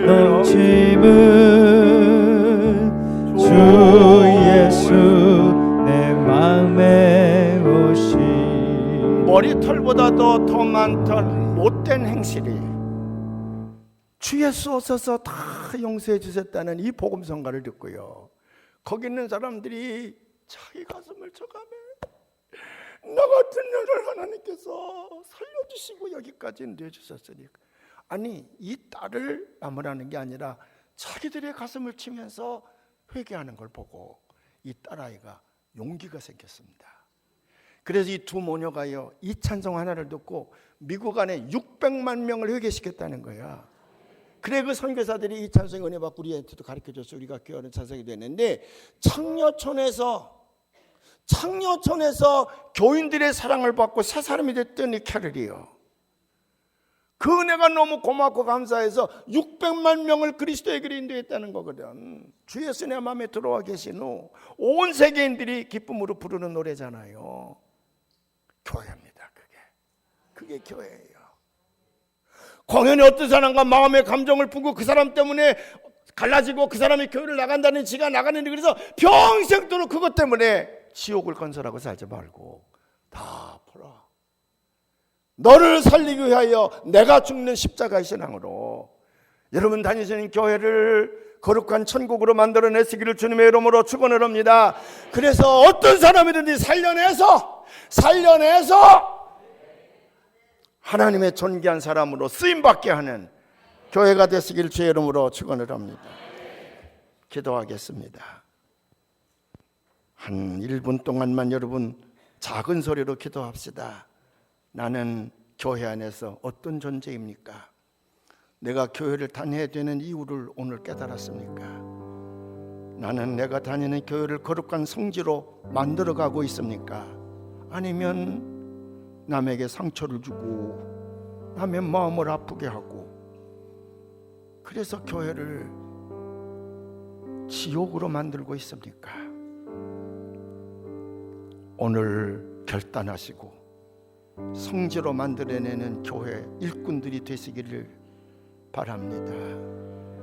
넘치는 주 예수 내 맘에 오신. 머리털보다도 더 많던 못된 행실이 주 예수 오셔서 다 용서해 주셨다는 이 복음성가를 듣고요, 거기 있는 사람들이 자기 가슴을 쳐가며 나 같은 여를 하나님께서 살려주시고 여기까지 내주셨으니까. 아니, 이 딸을 나무라는 게 아니라 자기들의 가슴을 치면서 회개하는 걸 보고 이 딸아이가 용기가 생겼습니다. 그래서 이 두 모녀가요, 이 찬송 하나를 듣고 미국 안에 600만 명을 회개시켰다는 거야. 그래 그 선교사들이 이 찬송의 은혜 받고 우리한테도 가르쳐줘서 우리가 교회하는 찬송이 됐는데, 창녀촌에서 교인들의 사랑을 받고 새 사람이 됐던 이 캐럴이요, 그 은혜가 너무 고맙고 감사해서 600만 명을 그리스도의 길에 인도했다는 거거든. 주 예수 내 마음에 들어와 계신 후 온 세계인들이 기쁨으로 부르는 노래잖아요. 교회입니다. 그게 교회예요. 공연히 어떤 사람과 마음의 감정을 품고 그 사람 때문에 갈라지고 그 사람이 교회를 나간다는 지가 나가는데, 그래서 평생도록 그것 때문에 지옥을 건설하고 살지 말고 다 풀어. 너를 살리기 위하여 내가 죽는 십자가의 신앙으로 여러분 다니시는 교회를 거룩한 천국으로 만들어내시기를 주님의 이름으로 축원을 합니다. 그래서 어떤 사람이든지 살려내서 하나님의 존귀한 사람으로 쓰임받게 하는 교회가 되시길 주의 이름으로 축원을 합니다. 기도하겠습니다. 한 1분 동안만 여러분 작은 소리로 기도합시다. 나는 교회 안에서 어떤 존재입니까? 내가 교회를 다녀야 되는 이유를 오늘 깨달았습니까? 나는 내가 다니는 교회를 거룩한 성지로 만들어가고 있습니까? 아니면 남에게 상처를 주고 남의 마음을 아프게 하고, 그래서 교회를 지옥으로 만들고 있습니까? 오늘 결단하시고 성지로 만들어내는 교회 일꾼들이 되시기를 바랍니다.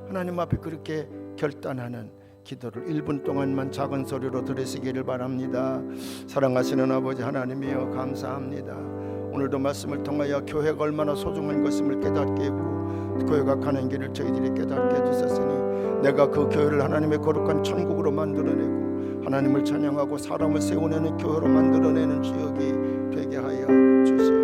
하나님 앞에 그렇게 결단하는 기도를 1분 동안만 작은 소리로 들으시기를 바랍니다. 사랑하시는 아버지 하나님이여, 감사합니다. 오늘도 말씀을 통하여 교회가 얼마나 소중한 것임을 깨닫게 하고 교회가 가는 길을 저희들이 깨닫게 해주셨으니, 내가 그 교회를 하나님의 거룩한 천국으로 만들어내고 하나님을 찬양하고 사람을 세워내는 교회로 만들어내는 지역이 되게 하여 주시옵소서.